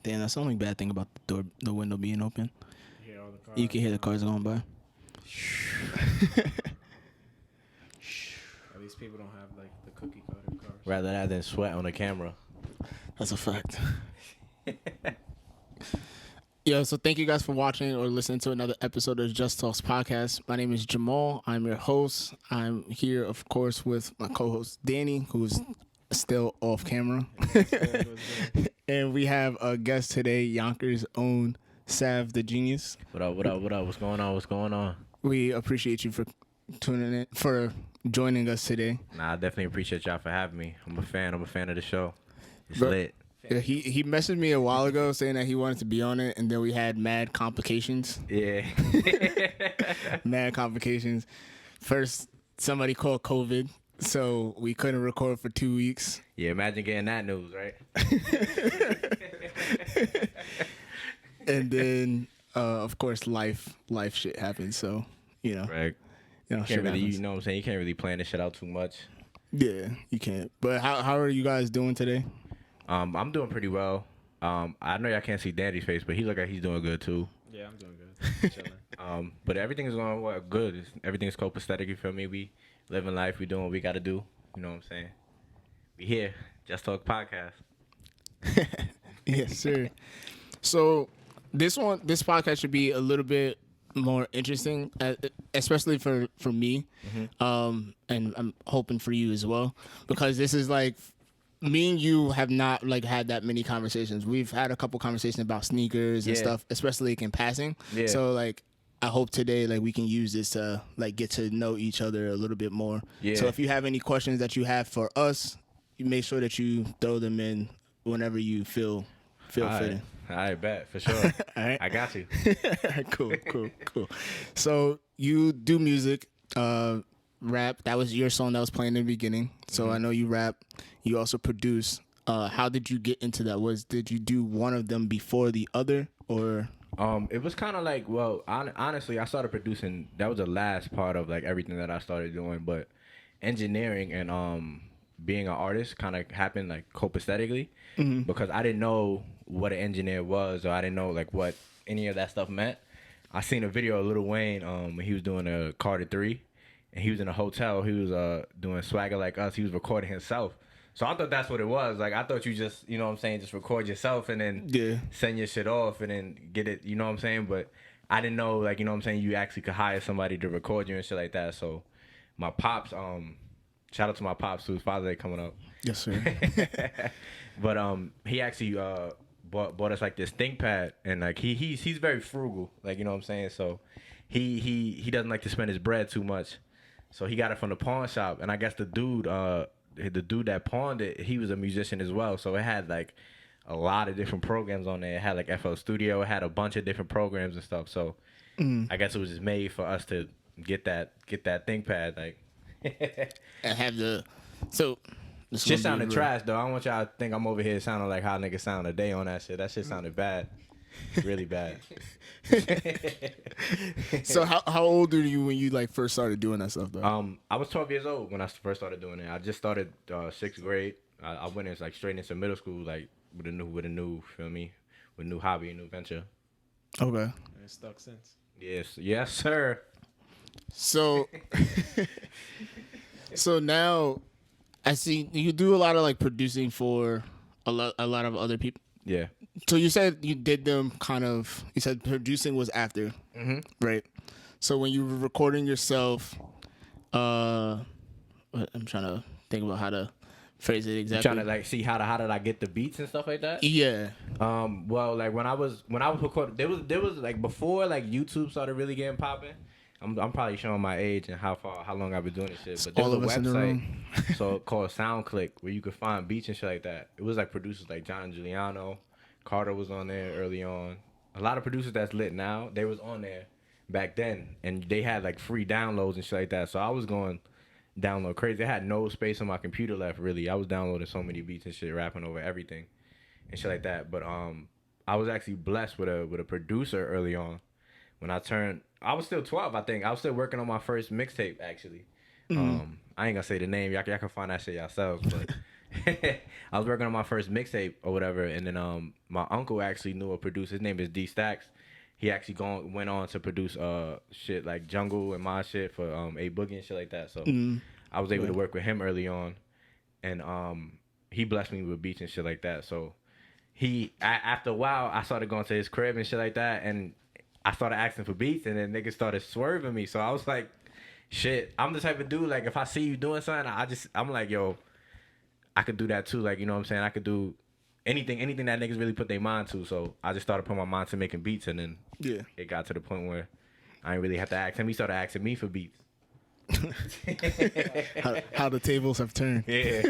Damn, that's the only bad thing about the window being open. You hear all the cars. You can hear the cars going by. At least people don't have like the cookie cutter cars. Rather that than sweat on the camera. That's a fact. Yo, so thank you guys for watching or listening to another episode of Just Talks Podcast. My name is Jamal. I'm your host. I'm here, of course, with my co-host Danny, who's still off camera. And we have a guest today, Yonkers' own SavTheGenius. What up? What's going on? We appreciate you for tuning in, for joining us today. Nah, I definitely appreciate y'all for having me. I'm a fan of the show. It's Bro, lit. Yeah, he messaged me a while ago saying that he wanted to be on it, and then we had mad complications. Yeah. Mad complications. First, somebody called COVID, so we couldn't record for 2 weeks. Yeah, imagine getting that news, right? And then, of course, life shit happens. So, you know. Right. You know, You can't really, you know what I'm saying? You can't really plan this shit out too much. Yeah, you can't. But how are you guys doing today? I'm doing pretty well. I know y'all can't see Daddy's face, but he look like he's doing good too. Yeah, I'm doing good. Chilling. But everything's going well, good. Everything's copacetic. You feel me? We living life. We doing what we got to do. You know what I'm saying? We here. Just Talk Podcast. Yes, sir. So this podcast should be a little bit more interesting, especially for me, and I'm hoping for you as well, because this is like, me and you have not like had that many conversations. We've had a couple conversations about sneakers and stuff, especially like in passing. Yeah. So like, I hope today like we can use this to like get to know each other a little bit more. Yeah. So if you have any questions that you have for us, you make sure that you throw them in whenever you feel fitting. I bet for sure. All right. I got you. Cool. So you do music, rap. That was your song that was playing in the beginning. So I know you rap. You also produce. How did you get into that? Did you do one of them before the other, or? It was kind of like, well, honestly, I started producing. That was the last part of like everything that I started doing. But engineering and being an artist kind of happened like copacetically, because I didn't know what an engineer was, or I didn't know like what any of that stuff meant. I seen a video of Lil Wayne when he was doing a Carter 3, and he was in a hotel. He was doing Swagger Like Us. He was recording himself. So I thought that's what it was. Like, I thought you just, you know what I'm saying, just record yourself and then send your shit off and then get it, you know what I'm saying? But I didn't know, like, you know what I'm saying, you actually could hire somebody to record you and shit like that. So my pops, shout out to my pops whose Father's Day coming up. Yes, sir. But he actually bought us like this ThinkPad, and like he's very frugal, like, you know what I'm saying? So he doesn't like to spend his bread too much. So he got it from the pawn shop, and I guess the dude that pawned it, he was a musician as well. So it had like a lot of different programs on there. It had like FL Studio. It had a bunch of different programs and stuff. So I guess it was just made for us to get that ThinkPad. Like, And have the shit sounded trash though. I don't want y'all to think I'm over here sounding like how niggas sound today on that shit. That shit sounded bad. Really bad. So how old were you when you like first started doing that stuff though? I was 12 years old when I first started doing it. I just started 6th grade. I went in like straight into middle school, like with a new, feel me, with a new hobby, a new venture. Okay. And it's stuck since. Yes, sir. So so now I see you do a lot of like producing for a lot of other people. Yeah. So you said you did them kind of. You said producing was after, right? So when you were recording yourself, I'm trying to think about how to phrase it exactly. Trying to like see how did I get the beats and stuff like that. Yeah. Well, like when I was recording, there was like before like YouTube started really getting popping. I'm probably showing my age and how long I've been doing this shit. But there all was of a us in the website room. so called SoundClick where you could find beats and shit like that. It was like producers like John Giuliano, Carter was on there early on. A lot of producers that's lit now, they was on there back then, and they had like free downloads and shit like that. So I was going download crazy. I had no space on my computer left really. I was downloading so many beats and shit, rapping over everything and shit like that. But I was actually blessed with a producer early on. When I was still 12, I think. I was still working on my first mixtape, actually. I ain't gonna say the name. Y'all can find that shit yourselves. But I was working on my first mixtape or whatever, and then my uncle actually knew a producer. His name is D Stacks. He actually went on to produce shit like Jungle and my shit for A Boogie and shit like that. So I was able to work with him early on, and he blessed me with beats and shit like that. So after a while, I started going to his crib and shit like that, and I started asking for beats, and then niggas started swerving me. So I was like, shit, I'm the type of dude, like, if I see you doing something, I'm like, yo, I could do that too. Like, you know what I'm saying? I could do anything that niggas really put their mind to. So I just started putting my mind to making beats, and then it got to the point where I didn't really have to ask him. He started asking me for beats. how the tables have turned. Yeah.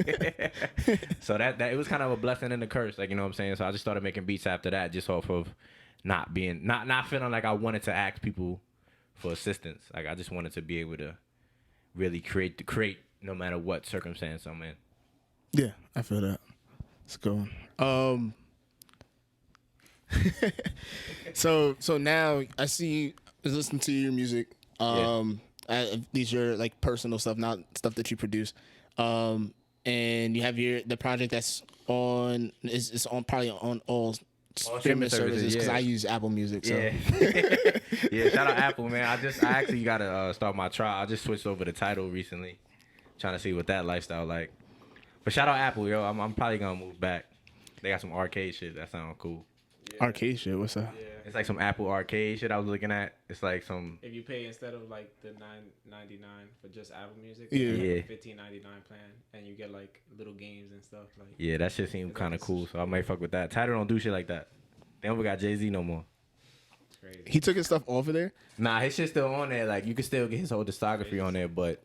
So that it was kind of a blessing and a curse, like, you know what I'm saying? So I just started making beats after that, just off of not feeling like I wanted to ask people for assistance. Like, I just wanted to be able to really create no matter what circumstance I'm in. Yeah, I feel that. Let's go. So now I see is listening to your music. These are like personal stuff, not stuff that you produce. And you have the project that's on is on probably on all streaming services because I use Apple Music. So. Yeah, yeah. Shout out Apple, man. I actually gotta start my trial. I just switched over to Tidal recently, trying to see what that lifestyle like. But shout out Apple, yo. I'm probably gonna move back. They got some arcade shit that sound cool. Yeah. Arcade shit, what's that? Yeah. It's like some Apple arcade shit I was looking at. It's like some. If you pay instead of like the $9.99 for just Apple Music, yeah, $15.99 plan, and you get like little games and stuff. Like yeah, that shit seemed kind of cool, so I might fuck with that. Tidal don't do shit like that. They don't got Jay-Z no more. It's crazy. He took his stuff off of there? Nah, his shit's still on there. Like, you can still get his whole discography on there, but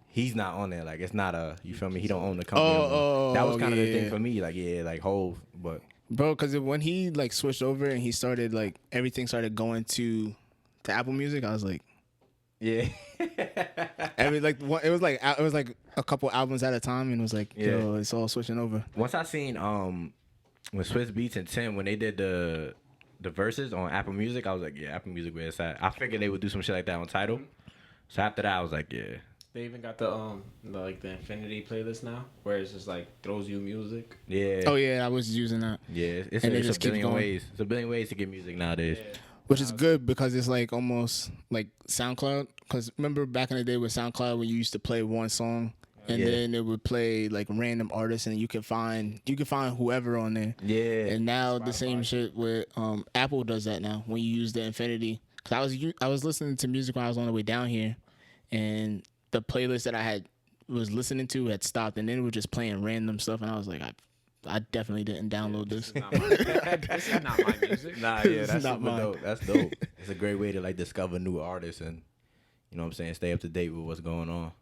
he's not on there. Like, it's not you feel me? He don't own the company. That was kind of the thing for me. Like, yeah, like Hove, but. Bro, because when he like switched over and he started like everything started going to Apple Music, I was like, yeah. it was like a couple albums at a time, and it was like, yo, it's all switching over. Once I seen when Swiss Beats and Tim when they did the verses on Apple Music, I was like, yeah, Apple Music where it's at. I figured they would do some shit like that on Tidal. So after that, I was like, yeah. They even got the Infinity playlist now, where it's just like throws you music. Yeah. Oh yeah, I was using that. Yeah, it's a billion ways. It's a billion ways to get music nowadays. Yeah. Which is good because it's like almost like SoundCloud. Because remember back in the day with SoundCloud when you used to play one song and then it would play like random artists and you could find whoever on there. Yeah. And now the same shit with Apple does that now when you use the Infinity. Because I was listening to music when I was on the way down here, and the playlist that I was listening to had stopped, and then it was just playing random stuff, and I was like, I definitely didn't download this. This is not my music. Nah, yeah, that's super dope. That's dope. It's a great way to like discover new artists and, you know what I'm saying, stay up to date with what's going on.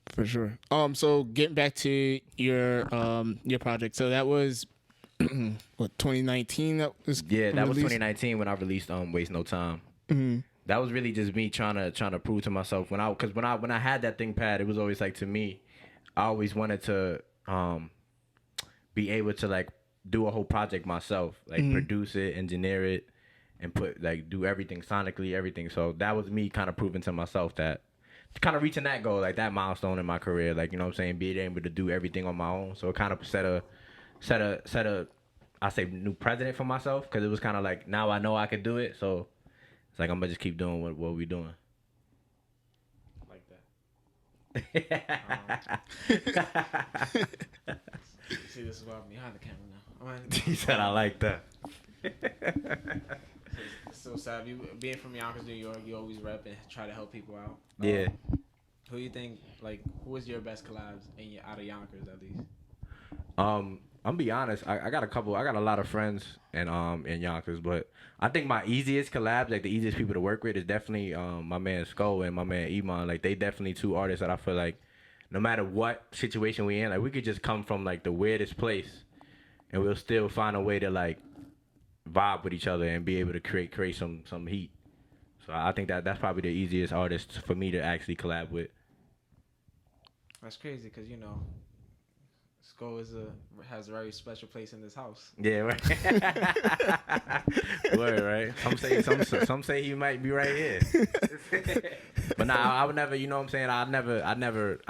For sure. So getting back to your project, so that was what 2019? That was was 2019 when I released Waste No Time. Mm-hmm. That was really just me trying to prove to myself when I had that thing pad, it was always like, to me, I always wanted to be able to like do a whole project myself, like produce it, engineer it, and do everything sonically, everything. So that was me kind of proving to myself that, kind of reaching that goal, like that milestone in my career, like, you know what I'm saying, being able to do everything on my own. So it kind of set a I say new precedent for myself, because it was kind of like, now I know I could do it, so it's like I'm gonna just keep doing what we doing. Like that. See, this is why I'm behind the camera now. He said I like that. So Sav, you being from Yonkers, New York, you always rep and try to help people out. Yeah. Who you think, like, who was your best collabs out of Yonkers at least? I'm gonna be honest. I got a lot of friends in Yonkers, but I think my easiest collabs, like the easiest people to work with, is definitely my man Skull and my man Iman. Like, they definitely two artists that I feel like no matter what situation we in, like, we could just come from like the weirdest place and we'll still find a way to like vibe with each other and be able to create some heat. So I think that's probably the easiest artist for me to actually collab with. That's crazy, because, you know, Skull has a very special place in this house. Yeah, right. Word, right? Some say he might be right here. But nah, I would never. You know what I'm saying? I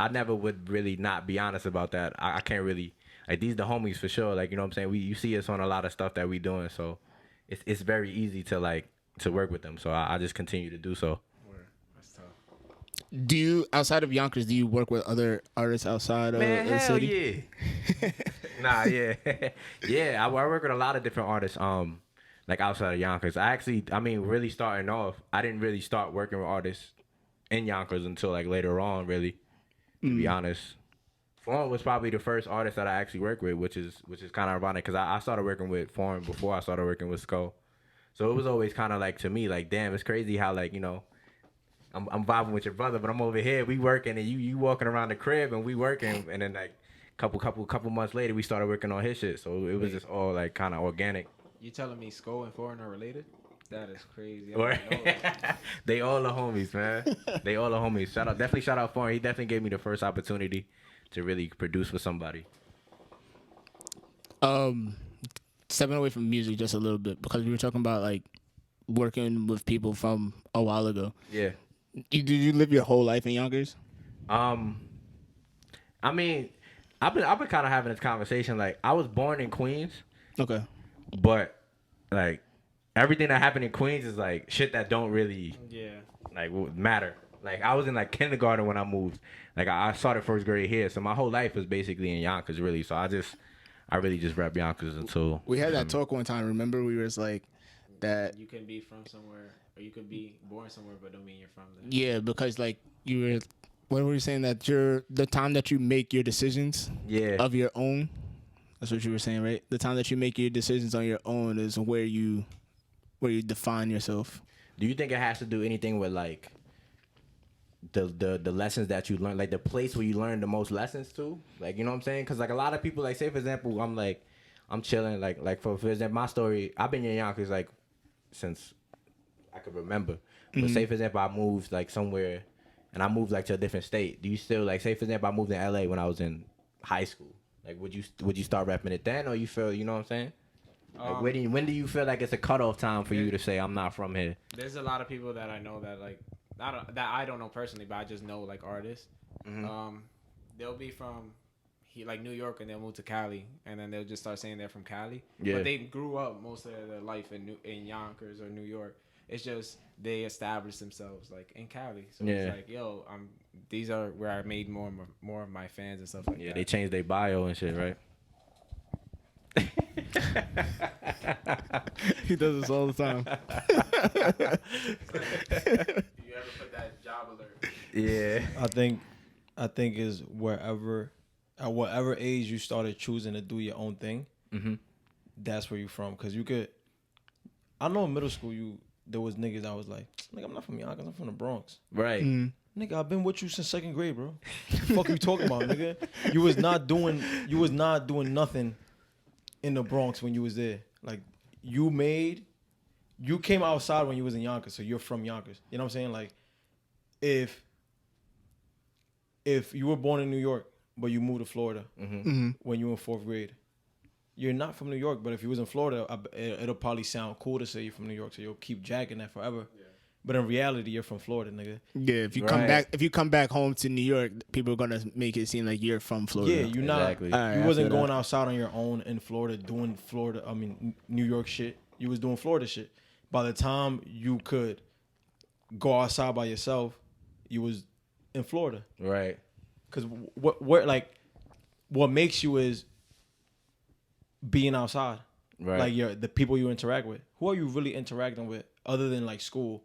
never would really not be honest about that. I can't really like these the homies for sure. Like you know what I'm saying? You see us on a lot of stuff that we doing, so it's very easy to work with them. So I just continue to do so. That's tough. Do you, outside of Yonkers, do you work with other artists outside of the hell city? Yeah. Nah, yeah. Yeah, I work with a lot of different artists, like outside of Yonkers. Really starting off, I didn't really start working with artists in Yonkers until like later on, really, to be honest. Foreign was probably the first artist that I actually worked with, which is kind of ironic because I started working with Foreign before I started working with Skull. So it was always kind of like, to me, like, damn, it's crazy how, like, you know, I'm vibing with your brother, but I'm over here, we working, and you walking around the crib, and we working, and then, like, couple months later, we started working on his shit. So it was just all, like, kind of organic. You telling me Skull and Foreign are related? That is crazy. They all the homies, man. They all the homies. Definitely shout out Foreign. He definitely gave me the first opportunity to really produce for somebody. Stepping away from music just a little bit, because we were talking about like working with people from a while ago. Yeah. Did you live your whole life in Yonkers? I mean, I've been kind of having this conversation. Like, I was born in Queens. Okay. But like everything that happened in Queens is like shit that don't really matter. Like, I was in like kindergarten when I moved. Like, I started first grade here, so my whole life was basically in Yonkers, really. So I really just rap Yonkers until we had that talk one time. Remember, we was like that you can be from somewhere, or you could be born somewhere, but don't mean you're from there. Yeah, because like you were, what were you saying, that the time that you make your decisions of your own. That's what you were saying, right? The time that you make your decisions on your own is where you define yourself. Do you think it has to do anything with like the lessons that you learn, like the place where you learn the most lessons too? Like, you know what I'm saying? Because like a lot of people, like, say for example, I'm chilling, like for example, my story, I've been in Yonkers like since I could remember. But say for example, I moved like somewhere, and I moved like to a different state. Do you still, like, say for example, I moved in LA when I was in high school? Like, would you start rapping it then, or you feel, you know what I'm saying? Like, when do you feel like it's a cutoff time for you to say I'm not from here? There's a lot of people that I know that like that I don't know personally, but I just know like artists. They'll be from like New York, and they'll move to Cali, and then they'll just start saying they're from Cali. Yeah. But they grew up most of their life in Yonkers or New York. It's just they established themselves like in Cali. So it's like, yo, these are where I made more of my fans and stuff like that. Yeah, they changed their bio and shit, right? He does this all the time. Do you ever put that job alert? Yeah. I think is wherever, at whatever age you started choosing to do your own thing, that's where you from. Because you could, I know in middle school there was niggas that was like, nigga, I'm not from Yonkers, I'm from the Bronx. Right. Nigga, I've been with you since 2nd grade, bro. What the fuck you talking about, nigga? You was not doing nothing in the Bronx when you was there. Like, you came outside when you was in Yonkers, so you're from Yonkers. You know what I'm saying? Like, if you were born in New York, but you moved to Florida when you were in 4th grade, you're not from New York. But if you was in Florida, it'll probably sound cool to say you're from New York, so you'll keep jacking that forever. Yeah. But in reality, you're from Florida, nigga. Yeah, if you come back home to New York, people are gonna make it seem like you're from Florida. Yeah, you're not. Exactly. You wasn't going outside on your own in Florida doing New York shit. You was doing Florida shit. By the time you could go outside by yourself, you was in Florida. Right. Because what makes you is being outside. Right. Like the people you interact with. Who are you really interacting with other than like school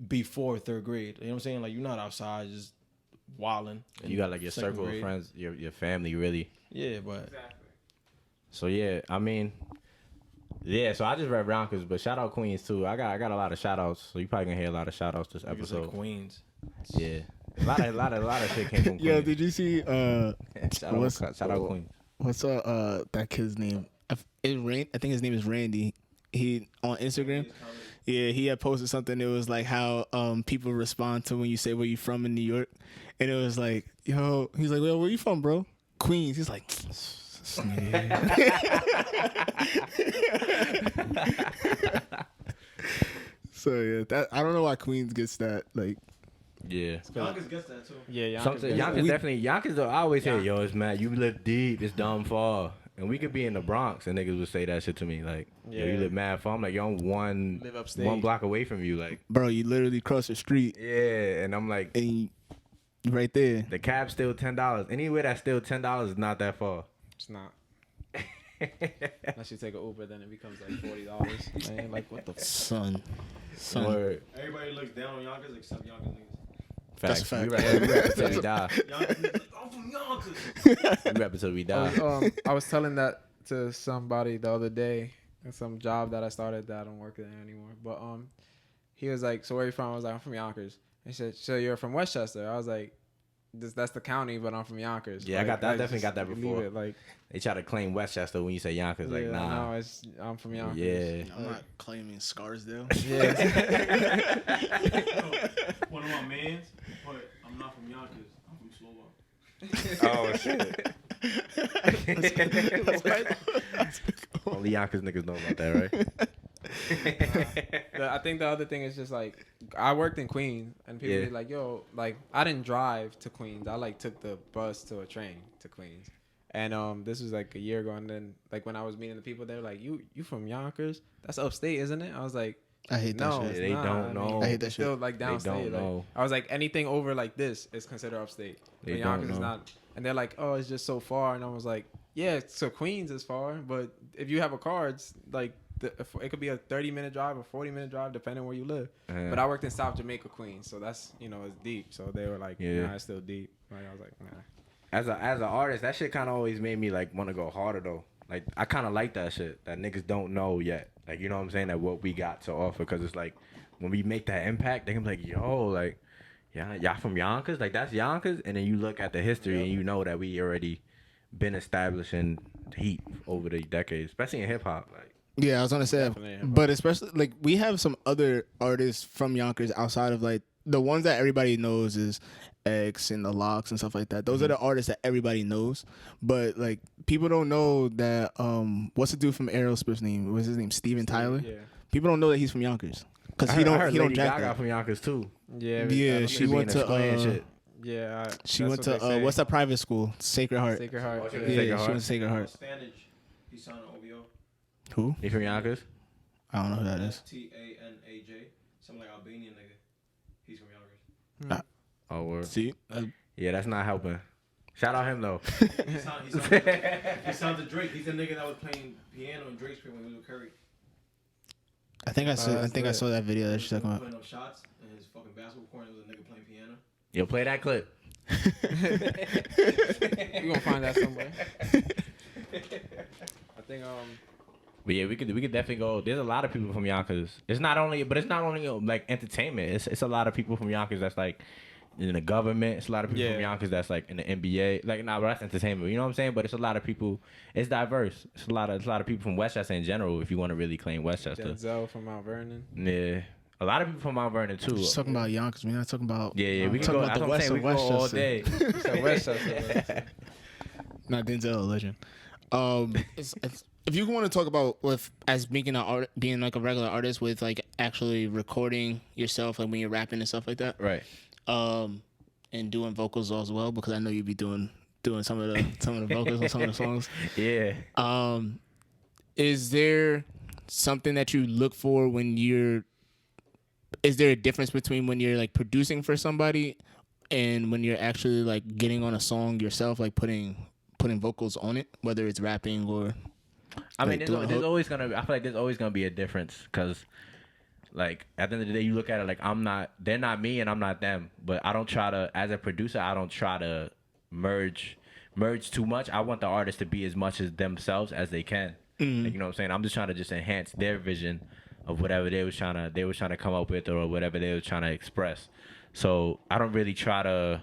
before 3rd grade? You know what I'm saying? Like, you're not outside just wilding. You got like your circle of friends, your family, really. Yeah, but Exactly. So yeah, I mean, yeah. So I just rap Yonkers, but shout out Queens too. I got a lot of shout outs, so you probably gonna hear a lot of shout outs this like episode. Queens. Yeah, a lot of shit came from Queens. Yo, did you see? shout out Queens. What's that kid's name? I think his name is Randy. He on Instagram. Yeah, he had posted something. It was like how people respond to when you say where you from in New York, and it was like, yo, he's like, well, where you from, bro? Queens. He's like, so yeah, that I don't know why Queens gets that like. Yeah. Yonkers gets that too. Yeah, Yonkers definitely. Yonkers though, I always say, yo, it's mad. You live deep. It's dumb far. And we could be in the Bronx and niggas would say that shit to me. Like, yo, you live mad far. I'm like, yo, I'm Live upstate. 1 block away from you. Like, Bro, you literally cross the street yeah. And I'm like, and you right there. the cab's still $10. Anywhere that's still $10 is not that far. It's not. Unless you take an Uber, then it becomes like $40. Man, like what the Son. Word. Everybody looks down on Yonkers except Yonkers niggas. That's a Facts. fact. We rap until we die. Yonkers niggas like, I'm from Yonkers. We rap until we die. I was telling that to somebody the other day in some job that I started that I don't work there anymore. But he was like, "So where you from?" I was like, "I'm from Yonkers." He said, "So you're from Westchester?" I was like, "That's the county, but I'm from Yonkers." Yeah, I definitely got that before. It, like They try to claim Westchester when you say Yonkers. Like, yeah, nah. no, I'm from Yonkers. Yeah. I'm not claiming Scarsdale. Yeah. One of my mans, but I'm not from Yonkers. I'm from Slovak. Oh, shit. Only Yonkers niggas know about that, right? I think the other thing is just like I worked in Queens and people Yeah. be like, yo, like I didn't drive to Queens. I like took the bus to a train to Queens. And this was like a year ago, and then like when I was meeting the people, they were like, you from Yonkers? That's upstate, isn't it? I was like, I hate that no, shit. it's They not. don't know. I hate that it's shit. still like downstate. don't Like, know. I was like, anything over like this is considered upstate. They But Yonkers don't is know. not. And they're like, oh, it's just so far. And I was like, yeah, so Queens is far, but if you have a car, it's like it could be a 30-minute drive or 40-minute drive depending where you live. But I worked in South Jamaica, Queens, so that's it's deep. So they were like, Yeah. nah, it's still deep. Like I was like, nah. As an artist, that shit kind of always made me like want to go harder though. Like I kind of like that shit that niggas don't know yet. Like you know what I'm saying, that what we got to offer, because it's like when we make that impact, they can be like, yo, like y'all from Yonkers, like that's Yonkers, and then you look at the history and you know that we already been establishing heat over the decades, especially in hip hop. Like Yeah, I was gonna say, Definitely, but especially like we have some other artists from Yonkers outside of like the ones that everybody knows is X and the Locks and stuff like that. Those are the artists that everybody knows, but like people don't know that what's the dude from Aerosmith's name? What's his name? Steven Tyler. Yeah. People don't know that he's from Yonkers because I he don't Lady jack Gaga that. from Yonkers too. Yeah. Yeah, she went to shit. Yeah. she went to what's that private school? Sacred Heart. Sacred Heart. Oh, she Yeah. went to Yeah, Sacred she Heart. went to Sacred Heart. Stanage, he's signed to OVO. Who? You from Yonkers? I don't know who that is. Tanaj, some like Albanian nigga. He's from Yonkers. Oh, word. See, Yeah, that's not helping. Shout out him though. He signed to Drake. He's the nigga that was playing piano in Drake's crib when he was with Curry. I think I saw. I that's think I lit. saw that video that she's talking about. Putting up shots in his fucking basketball court. And it was a nigga playing piano. Yo, play that clip. You gonna find that somewhere. I think But yeah, we could definitely go. There's a lot of people from Yonkers. It's not only like entertainment. It's a lot of people from Yonkers that's like in the government. It's a lot of people from Yonkers that's like in the NBA. Like but that's entertainment. You know what I'm saying? But it's a lot of people. It's diverse. It's a lot of people from Westchester in general. If you want to really claim Westchester. Denzel from Mount Vernon. Yeah, a lot of people from Mount Vernon too. We're just talking about Yonkers. We're not talking about. Yeah, we can talking go. about That's the what I'm saying. We West can of go all Westchester. day. So Westchester. Not Denzel, a legend. It's, if you want to talk about as being being like a regular artist with like actually recording yourself, like when you're rapping and stuff like that, Right. and doing vocals as well, because I know you'd be doing some of the vocals on some of the songs. Yeah. Is there something that you look for when you're? Is there a difference between when you're like producing for somebody and when you're actually like getting on a song yourself, like putting vocals on it, whether it's rapping or? I mean, like, there's always gonna. I feel like there's always gonna be a difference because, like, at the end of the day, you look at it like they're not me and I'm not them. But I don't try to, as a producer, I don't try to merge too much. I want the artist to be as much as themselves as they can. Like, you know what I'm saying? I'm just trying to just enhance their vision of whatever they was trying to come up with or whatever they was trying to express. So I don't really try to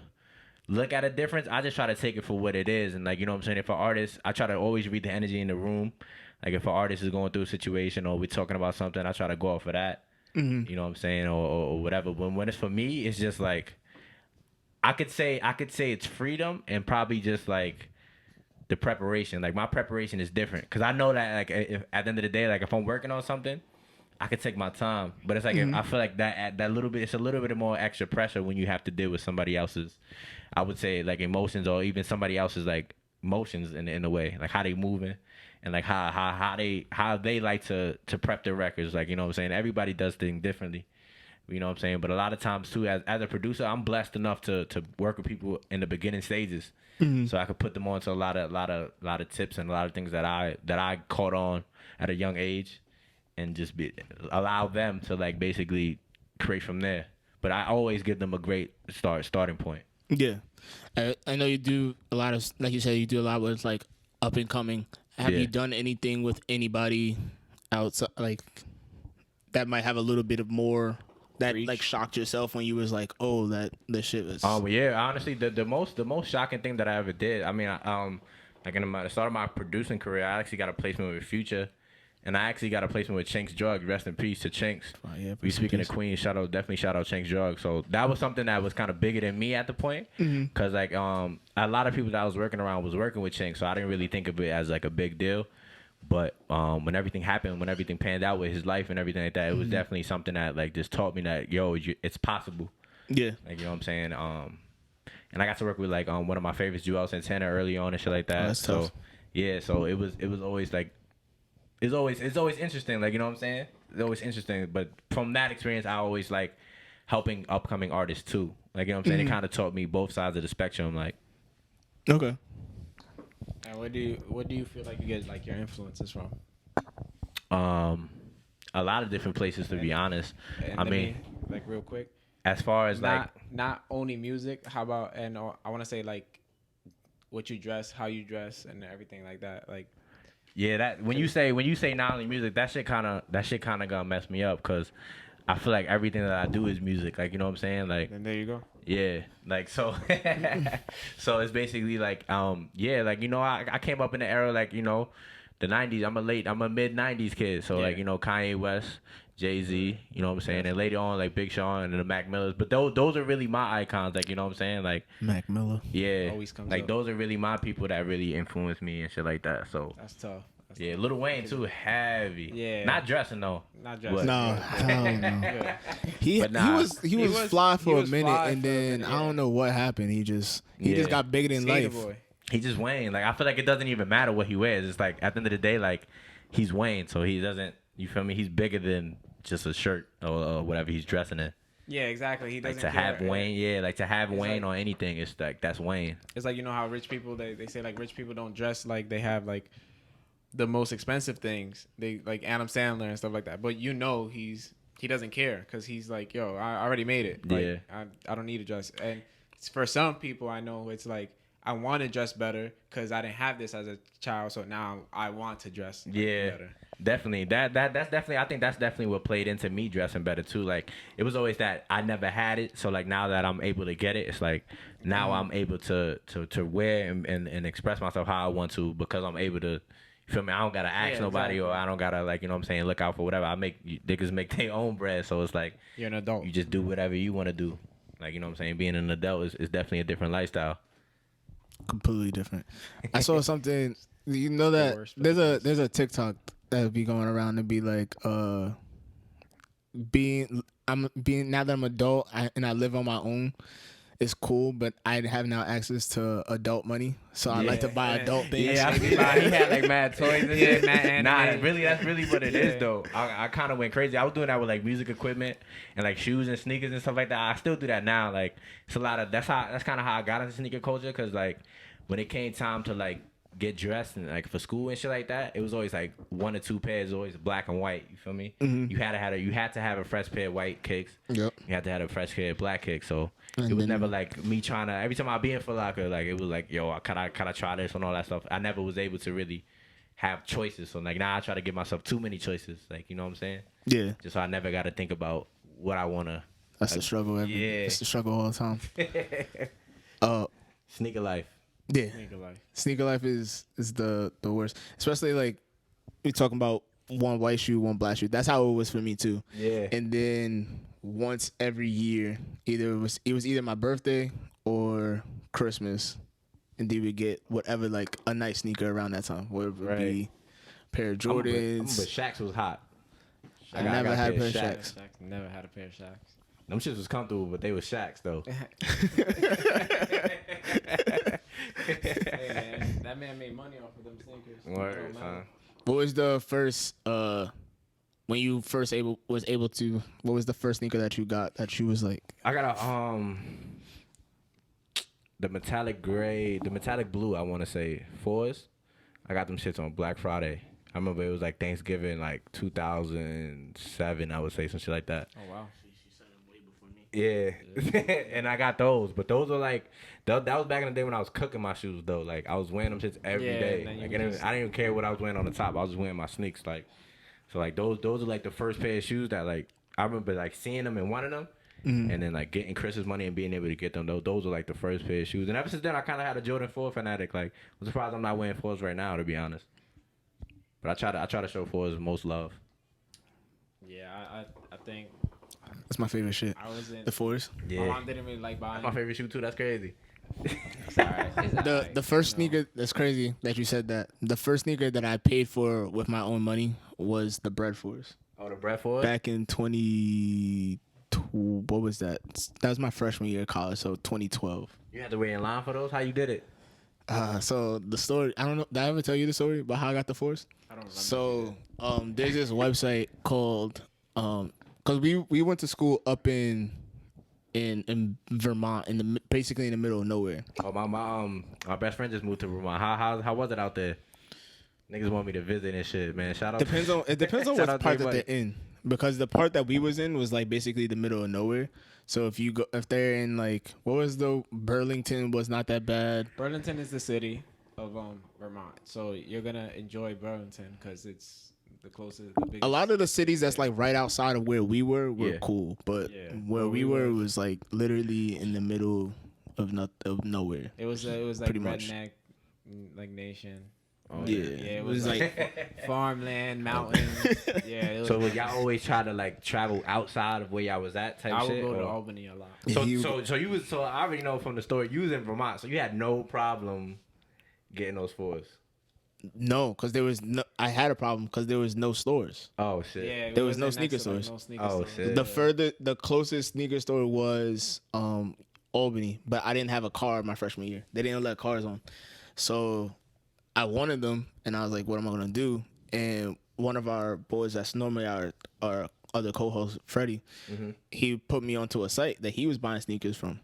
look at a difference. I just try to take it for what it is. And like, you know what I'm saying? If an artist, I try to always read the energy in the room. Like if an artist is going through a situation or we're talking about something, I try to go off of that. You know what I'm saying? Or whatever. But when it's for me, it's just like, I could say it's freedom and probably just like the preparation. Like my preparation is different because I know that like if, at the end of the day, like if I'm working on something, I could take my time. But it's like I feel like that little bit, it's a little bit more extra pressure when you have to deal with somebody else's, I would say like emotions or even somebody else's like motions in a way, like how they moving and like how they like to prep their records. Like, you know what I'm saying? Everybody does things differently. You know what I'm saying? But a lot of times too, as a producer, I'm blessed enough to work with people in the beginning stages, so I could put them on to a lot of tips and a lot of things that I caught on at a young age, and just allow them to like basically create from there. But I always give them a great starting point. Yeah, I know you do a lot of, like you said, you do a lot with like up and coming. Have you done anything with anybody outside, like that might have a little bit of more that Reach. like shocked yourself when you was like, oh, that the shit was. Yeah, honestly, the most shocking thing that I ever did. I mean, like in the start of my producing career, I actually got a placement with Future, and I actually got a placement with Chinks Drug. Rest in peace to Chinks. Oh, yeah, We speaking of Queens, definitely shout out Chinks Drug. So that was something that was kind of bigger than me at the point, because like a lot of people that I was working around was working with Chinks, so I didn't really think of it as like a big deal. But when everything happened, when everything panned out with his life and everything like that, it was definitely something that like just taught me that it's possible. Yeah, Like, you know what I'm saying? And I got to work with like one of my favorites, Joel Santana, early on and shit like that. that's so tough. yeah, so it was always like it's always interesting. Like, you know what I'm saying? It's always interesting. But from that experience, I always like helping upcoming artists too. Like, you know what I'm saying? It kind of taught me both sides of the spectrum. Like, okay. And what do you feel like you get like your influences from? a lot of different places, to be honest. And I mean, like real quick, as far as like not only music. How about I want to say like what you dress, how you dress, and everything like that. Like, yeah, that when you say not only music, that shit kind of gonna mess me up, because I feel like everything that I do is music. Like, you know what I'm saying? Like, and there you go. yeah, like, so so it's basically like yeah, like, you know, I came up in the era, like, you know, the 90s. I'm a mid 90s kid, so like, you know, Kanye West, Jay-Z, you know what I'm saying, and later on like Big Sean and the Mac Millers. But those are really my icons, like, you know what I'm saying, like Mac Miller. yeah, Always comes like up. those are really my people that really influenced me and shit like that. So That's tough. That's yeah, tough. Lil Wayne too, heavy. Yeah. Not dressing though. Not But- dressing. No, hell no. Yeah. But nah. He was fly he for a was minute, fly and for a then minute, I don't know what happened. He just got bigger than Skater life. boy. He just Wayne. Like, I feel like it doesn't even matter what he wears. It's like at the end of the day, like, he's Wayne, so he doesn't. You feel me? He's bigger than just a shirt or whatever he's dressing in. Yeah, exactly. He Like, doesn't to care. have Wayne, yeah, like to have It's Wayne like- on anything, it's like that's Wayne. It's like, you know how rich people they say like rich people don't dress like they have like the most expensive things. They like Adam Sandler and stuff like that. But you know he doesn't care because he's like, yo, I already made it. Like, Yeah. I don't need to dress. And for some people, I know it's like I want to dress better because I didn't have this as a child, so now I want to dress like, Yeah, better. definitely. That's definitely. I think that's definitely what played into me dressing better too. Like, it was always that I never had it, so like now that I'm able to get it, it's like now I'm able to wear and express myself how I want to, because I'm able to. You feel me? I don't gotta ask Yeah, nobody, exactly. or I don't gotta, like, you know what I'm saying, look out for whatever. Niggas make their own bread, so it's like You're an adult. you just do whatever you want to do. Like, you know what I'm saying? Being an adult is definitely a different lifestyle. Completely different. I saw something. You know The that worst there's a TikTok that be going around and be like, being now that I'm adult and I live on my own. It's cool, but I have now access to adult money, so I like to buy Yeah. adult things. Yeah, I see mine. He had like mad toys and shit. mad Nah, anime. that's really what it is Yeah. though. I kind of went crazy. I was doing that with like music equipment and like shoes and sneakers and stuff like that. I still do that now. Like, it's a lot of that's kind of how I got into sneaker culture, because like when it came time to like get dressed and like for school and shit like that, it was always like one or two pairs, always black and white. You feel me? You had to have a fresh pair of white kicks. Yep. You had to have a fresh pair of black kicks. So And it was then- never like me trying to. Every time I be in Foot Locker, like it was like, yo, can I try this and all that stuff. I never was able to really have choices. So like now I try to give myself too many choices. Like, you know what I'm saying? Yeah, Just so I never got to think about what I wanna. that's the struggle. Yeah. It's the struggle all the time. Sneaker life. Yeah, Nigga life. sneaker life is the worst. Especially like we talking about one white shoe, one black shoe. That's how it was for me too. Yeah. And then once every year, it was either my birthday or Christmas, and then we get whatever like a nice sneaker around that time, whether it would be a pair of Jordans. But Shaqs was hot. I never had a pair of Shaqs. Never had a pair of Shaqs. Them shits was comfortable, but they was Shaqs though. Hey, man, that man made money off of them sneakers. Word, son. What was the first when you first was able to? What was the first sneaker that you got that you was like? I got a the metallic gray, the metallic blue. I want to say fours. I got them shits on Black Friday. I remember it was like Thanksgiving, like 2007. I would say some shit like that. Oh wow. Yeah, and I got those, but those were like that was back in the day when I was cooking my shoes though. Like I was wearing them shits every day. Like I didn't even care what I was wearing on the top. I was just wearing my sneaks. Like so, like those are like the first pair of shoes that like I remember like seeing them and wanting them, and then like getting Chris's money and being able to get them. Those were like the first pair of shoes. And ever since then, I kind of had a Jordan 4 fanatic. Like I'm surprised I'm not wearing 4s right now, to be honest. But I try to show 4s most love. Yeah, I think That's my favorite shit. I was in The fours. Yeah, my mom didn't really like buying. that's my favorite shoe too. That's crazy. The first sneaker that's crazy that you said that. The first sneaker that I paid for with my own money was the Bread Fours. Oh, the Bread 4? Back in 20. What was that? That was my freshman year of college, so 2012. You had to wait in line for those? How you did it? So the story, I don't know. Did I ever tell you the story about how I got the fours? I don't remember. So there's this website called because we went to school up in Vermont, basically in the middle of nowhere. Oh, my best friend just moved to Vermont. How was it out there? Niggas want me to visit and shit, man. It depends on What Shout out to part that everybody. they're in, because the part that we was in was like basically the middle of nowhere. So if they're in like, what was the Burlington was not that bad. Burlington is the city of Vermont, so you're gonna enjoy Burlington because it's the closest, the biggest. A lot of the cities that's like right outside of where we were Yeah. cool, but Yeah. where we were was like literally in the middle of nowhere. It was like Pretty much. redneck, like nation. Oh, Yeah, it was like farmland, mountains. Yeah, it was, So would y'all always try to like travel outside of where y'all was at type I would shit? go to or- Albany a lot. So I already know from the story you was in Vermont, so you had no problem getting those 4s. No, because I had a problem because there was no stores. Oh shit. Yeah, we There was no next sneaker to, like, stores. Oh, shit. The closest sneaker store was Albany, but I didn't have a car my freshman year. They didn't let cars on, so I wanted them, and I was like, "What am I gonna do?" And one of our boys, that's normally our other co-host, Freddie, he put me onto a site that he was buying sneakers from.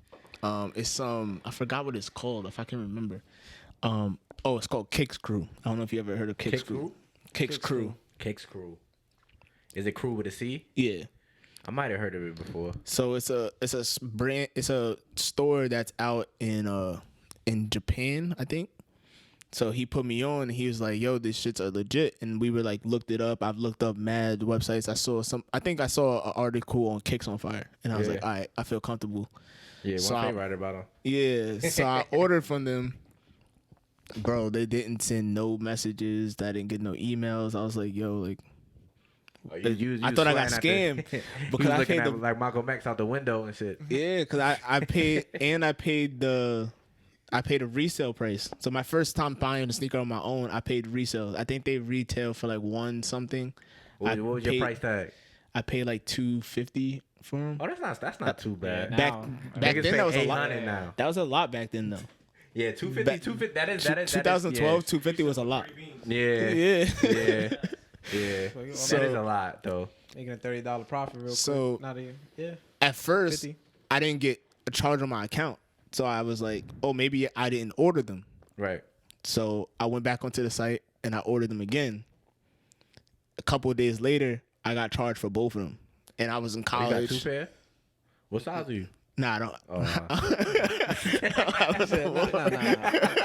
It's I forgot what it's called, if I can remember. It's called Kicks Crew. I don't know if you ever heard of Kicks Crew. Kicks Crew. Kicks Crew. Is it crew with a C? Yeah. I might have heard of it before. So it's a store that's out in Japan, I think. So he put me on, and he was like, "Yo, these shits are legit." And we were like, looked it up. I've looked up mad websites. I think I saw an article on Kicks on Fire, and I was like, "All right, I feel comfortable." Yeah, So one thing right about them. Yeah. So I ordered from them. Bro, they didn't send no messages. I didn't get no emails. I was like, "Yo, like." I thought I got scammed because because I looking paid at like Michael Max out the window and shit. Yeah, because I paid a resale price. So my first time buying a sneaker on my own, I paid resale. I think they retail for like one something. What was your price tag? I paid like $250 for them. Oh, that's not too bad. Yeah, Back Niggas then pay that was a lot. $800 now. That was a lot back then though. Yeah, 250. That is 2012, $250 was a lot. Yeah. Yeah. Yeah. Yeah. So- That is a lot though. Making a $30 profit real So- quick. Not even. Yeah. At first, 50. I didn't get a charge on my account, so I was like, "Oh, maybe I didn't order them." Right. So I went back onto the site and I ordered them again. A couple of days later, I got charged for both of them, and I was in You got college. 2 pair? What size are you? Nah, I don't. Oh, nah.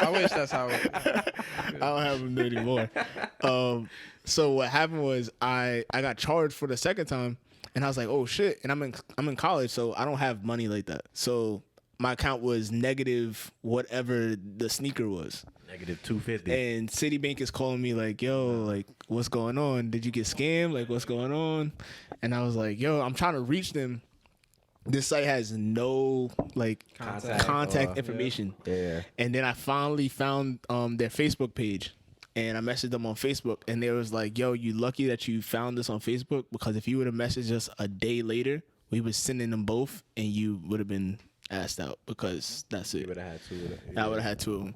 I wish that's how it I don't have them anymore. So what happened was I got charged for the second time, and I was like, oh shit! And I'm in college, so I don't have money like that. So my account was negative whatever the sneaker was, Negative 250. and Citibank is calling me like, yo, like what's going on? Did you get scammed? Like what's going on? And I was like, yo, I'm trying to reach them. this site has no like contact or- information. Yeah. And then I finally found their Facebook page, and I messaged them on Facebook, and they was like, "Yo, you lucky that you found us on Facebook, because if you would have messaged us a day later, we was sending them both, and you would have been asked out, because that's You it. would have had two of them. I would have had two of them."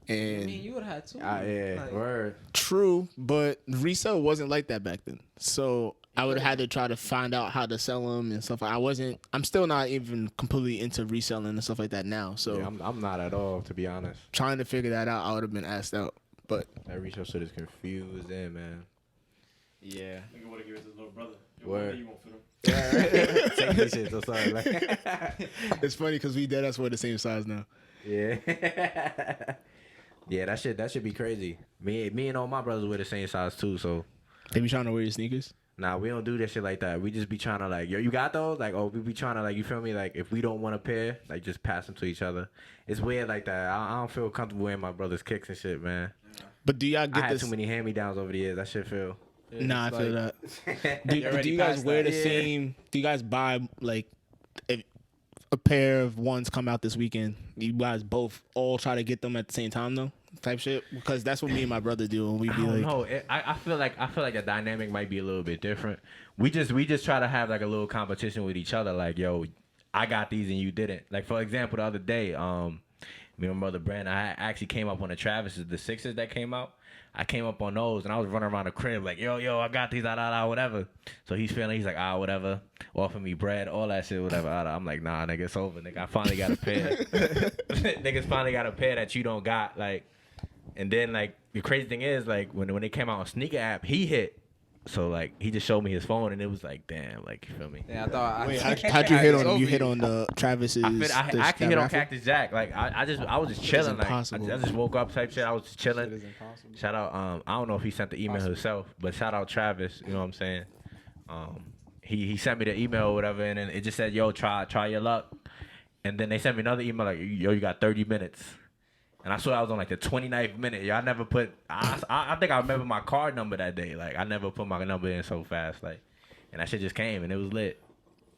I And mean, you would have had two. Yeah. Like, Word. true, but resale wasn't like that back then. So I would have had to try to find out how to sell them and stuff. I'm still not even completely into reselling and stuff like that now. So Yeah, I'm not at all, to be honest. trying to figure that out, I would have been asked out. But That resale shit is confused in, man. yeah. Nigga wanna give it to his little brother. Word. You won't fit him. Yeah, take this shit. So sorry. Like, it's funny because we dead us we're the same size now. yeah. Yeah, that should be crazy. Me and all my brothers were the same size too, so They be trying to wear your sneakers. nah, we don't do that shit like that. We just be trying to like, yo, you got those? Like, oh, we be trying to like, you feel me? Like, if we don't want a pair, like, just pass them to each other. It's weird like that. I don't feel comfortable wearing my brother's kicks and shit, man. But do y'all I get had this? too many hand-me-downs over the years. That shit feel. Nah, I feel that. Do already you guys passed wear that. the same? Do you guys buy like if a pair of ones come out this weekend? You guys both all try to get them at the same time though, type shit? Because that's what me and my brother do, and we I be don't like, know. I feel like the dynamic might be a little bit different. We just try to have like a little competition with each other. Like, yo, I got these and you didn't. Like, for example, the other day, me and my brother Brandon, I actually came up on the Travis's, the sixes that came out. I came up on those and I was running around the crib like, yo, I got these, whatever. So he's like, whatever. Offer me bread, all that shit, whatever. I'm like, nah, nigga, it's over, nigga. I finally got a pair. Niggas finally got a pair that you don't got, like. And then like the crazy thing is like when they came out on sneaker app, he hit. So like he just showed me his phone and it was like, damn, like, you feel me? Yeah, I thought. wait, how'd you hit on him? You hit on the Travis's. I actually hit on raffle? Cactus Jack. Like I was just chilling. Like I impossible. just woke up type shit. I was just Shit chilling. is impossible. Shout out, I don't know if he sent the email himself, but shout out Travis. You know what I'm saying? He sent me the email or whatever, and then it just said, yo, try your luck. And then they sent me another email like, yo, you got 30 minutes. And I saw I was on like the 29th minute. Yo, I never put. I think I remember my card number that day. Like I never put my number in so fast. Like, and that shit just came and it was lit.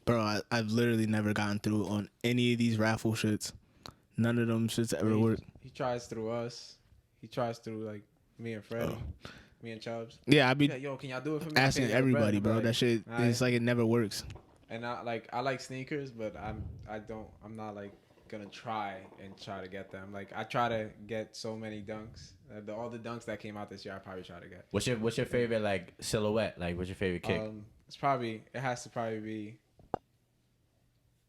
Bro, I've literally never gotten through on any of these raffle shits. None of them shits ever worked. He tries through us. He tries through like me and Freddie, me and Chubbs. Yeah, I'd be Yeah, yo, can y'all do it for me? asking Okay, yeah, everybody, Brandon, bro. like, That shit, alright. it's like it never works. And I like sneakers, but I'm not like gonna try to get them. Like I try to get so many dunks. All the dunks that came out this year, I probably try to get. What's your favorite like silhouette? Like what's your favorite kick? It has to probably be.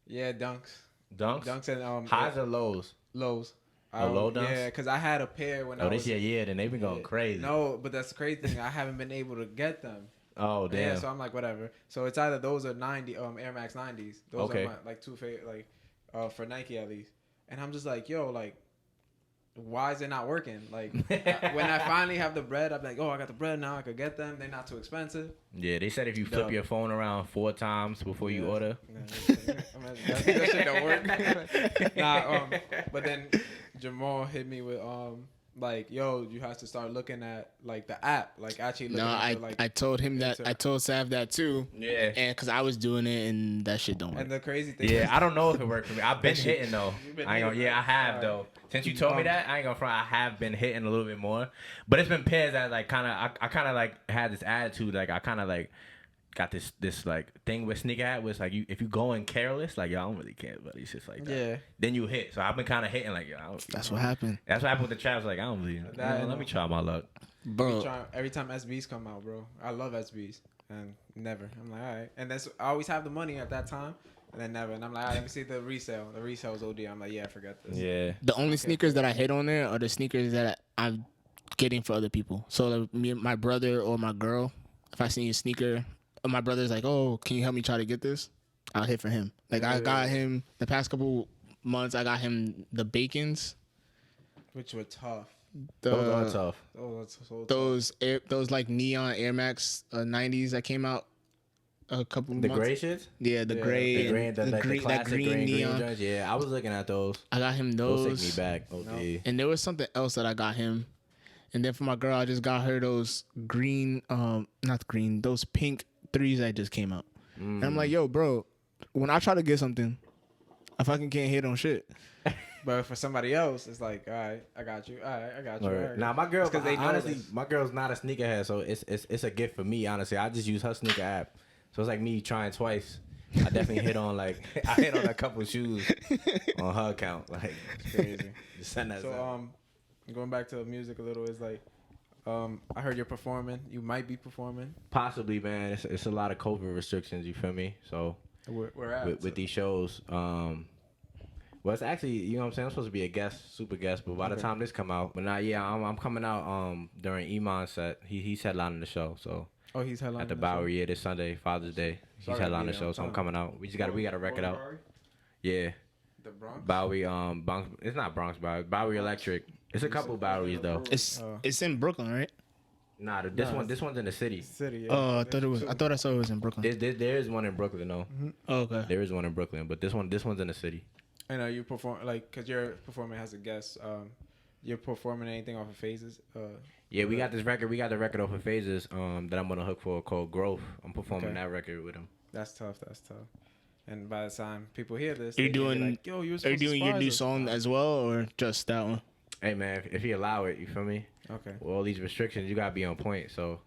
Yeah, dunks. Dunks? And Highs or lows? lows. Low dunks? Yeah, because I had a pair when I Oh, was. this year, then they've been going crazy. No, but that's the crazy thing. I haven't been able to get them. Oh, damn. Yeah, so I'm like, whatever. So it's either those or 90 Air Max 90s. Those Okay. are my like two favorite, like for Nike at least. And I'm just like, yo, like, why is it not working? Like, when I finally have the bread, I'm like, oh, I got the bread now. I could get them. They're not too expensive. Yeah, they said if you flip Dub. your phone around 4 times before you order. that shit don't work. But then Jamal hit me with like, yo, you have to start looking at like the app, like actually looking No, at like. I told him that. I told Sav that too. Yeah. And because I was doing it, and that shit don't work. And the crazy thing. Yeah, is, I don't know if it worked for me. I've been hitting though. You've been I ain't gonna, hitting, yeah, I have right? though. Since you told me that, I ain't gonna front. I have been hitting a little bit more, but it's been pairs that like kind of I kind of like had this attitude like I kind of like got this like thing with sneaker hat was like if you going careless like yo, I don't really care about these shits like that. Yeah. Then you hit. So I've been kind of hitting like yo. That's what happened, That's what happened with the traps. Like I don't really. Let me try my luck. bro. Every time SBs come out, bro, I love SBs, and never. I'm like, all right, and that's I always have the money at that time, and then never. And I'm like, all right, let me see the resale. The resale is OD. I'm like, yeah, forget this. Yeah. The only sneakers that I hit on there are the sneakers that I'm getting for other people. So like, me, my brother, or my girl, if I see a sneaker, or my brother's like, "Oh, can you help me try to get this?" I'll hit for him. Like I got him the past couple months. I got him the Bacons. Which were tough. Those are tough. Oh, that's so tough. Those like neon Air Max 90s that came out a couple The months. gray shits? Yeah, the gray, The green, and like the that classic green neon. joints. Yeah, I was looking at those. I got him Those those. take me back. OD. And there was something else that I got him. And then for my girl, I just got her those green, not green, those pink threes that just came out. And I'm like, yo, bro, when I try to get something, I fucking can't hit on shit. But for somebody else, it's like, all right, I got you. All right, I got you. All right. Now my girl, because they know honestly, this. my girl's not a sneakerhead, so it's a gift for me. Honestly, I just use her sneaker app, so it's like me trying twice. I definitely hit on I hit on a couple shoes on her account. Like It's crazy. just send that. So going back to music a little, it's like, I heard you're performing. You might be performing. Possibly, man. It's a lot of COVID restrictions. You feel me? So We're at with these shows, well, it's actually, you know what I'm saying, I'm supposed to be a guest, super guest, but by the time this come out, but now, yeah, I'm coming out during Iman's set. He's headlining the show, so he's headlining at the Bowery, yeah, this Sunday, Father's Day. He's headlining the show, so I'm coming out. We got a record out. Yeah. The Bronx. Bowery, Bronx, it's not Bronx Bowery, Bowery Electric. It's a couple Boweries though. It's in Brooklyn, right? Nah, this one's in the city. City. Yeah. Oh, I thought I saw it was in Brooklyn. There is one in Brooklyn though. Oh, okay. There is one in Brooklyn, but this one's in the city. And you perform because you're performing as a guest. You're performing anything off of Phases? Yeah, we got this record. We got the record off of Phases that I'm gonna hook for called Growth. I'm performing that record with him. That's tough. And by the time people hear this, Are you they can be doing? like, yo, you were Are you supposed to doing your surprise new us. song as well, or just that one? Hey man, if he allow it, you feel me? Okay. With all these restrictions, you gotta be on point. So,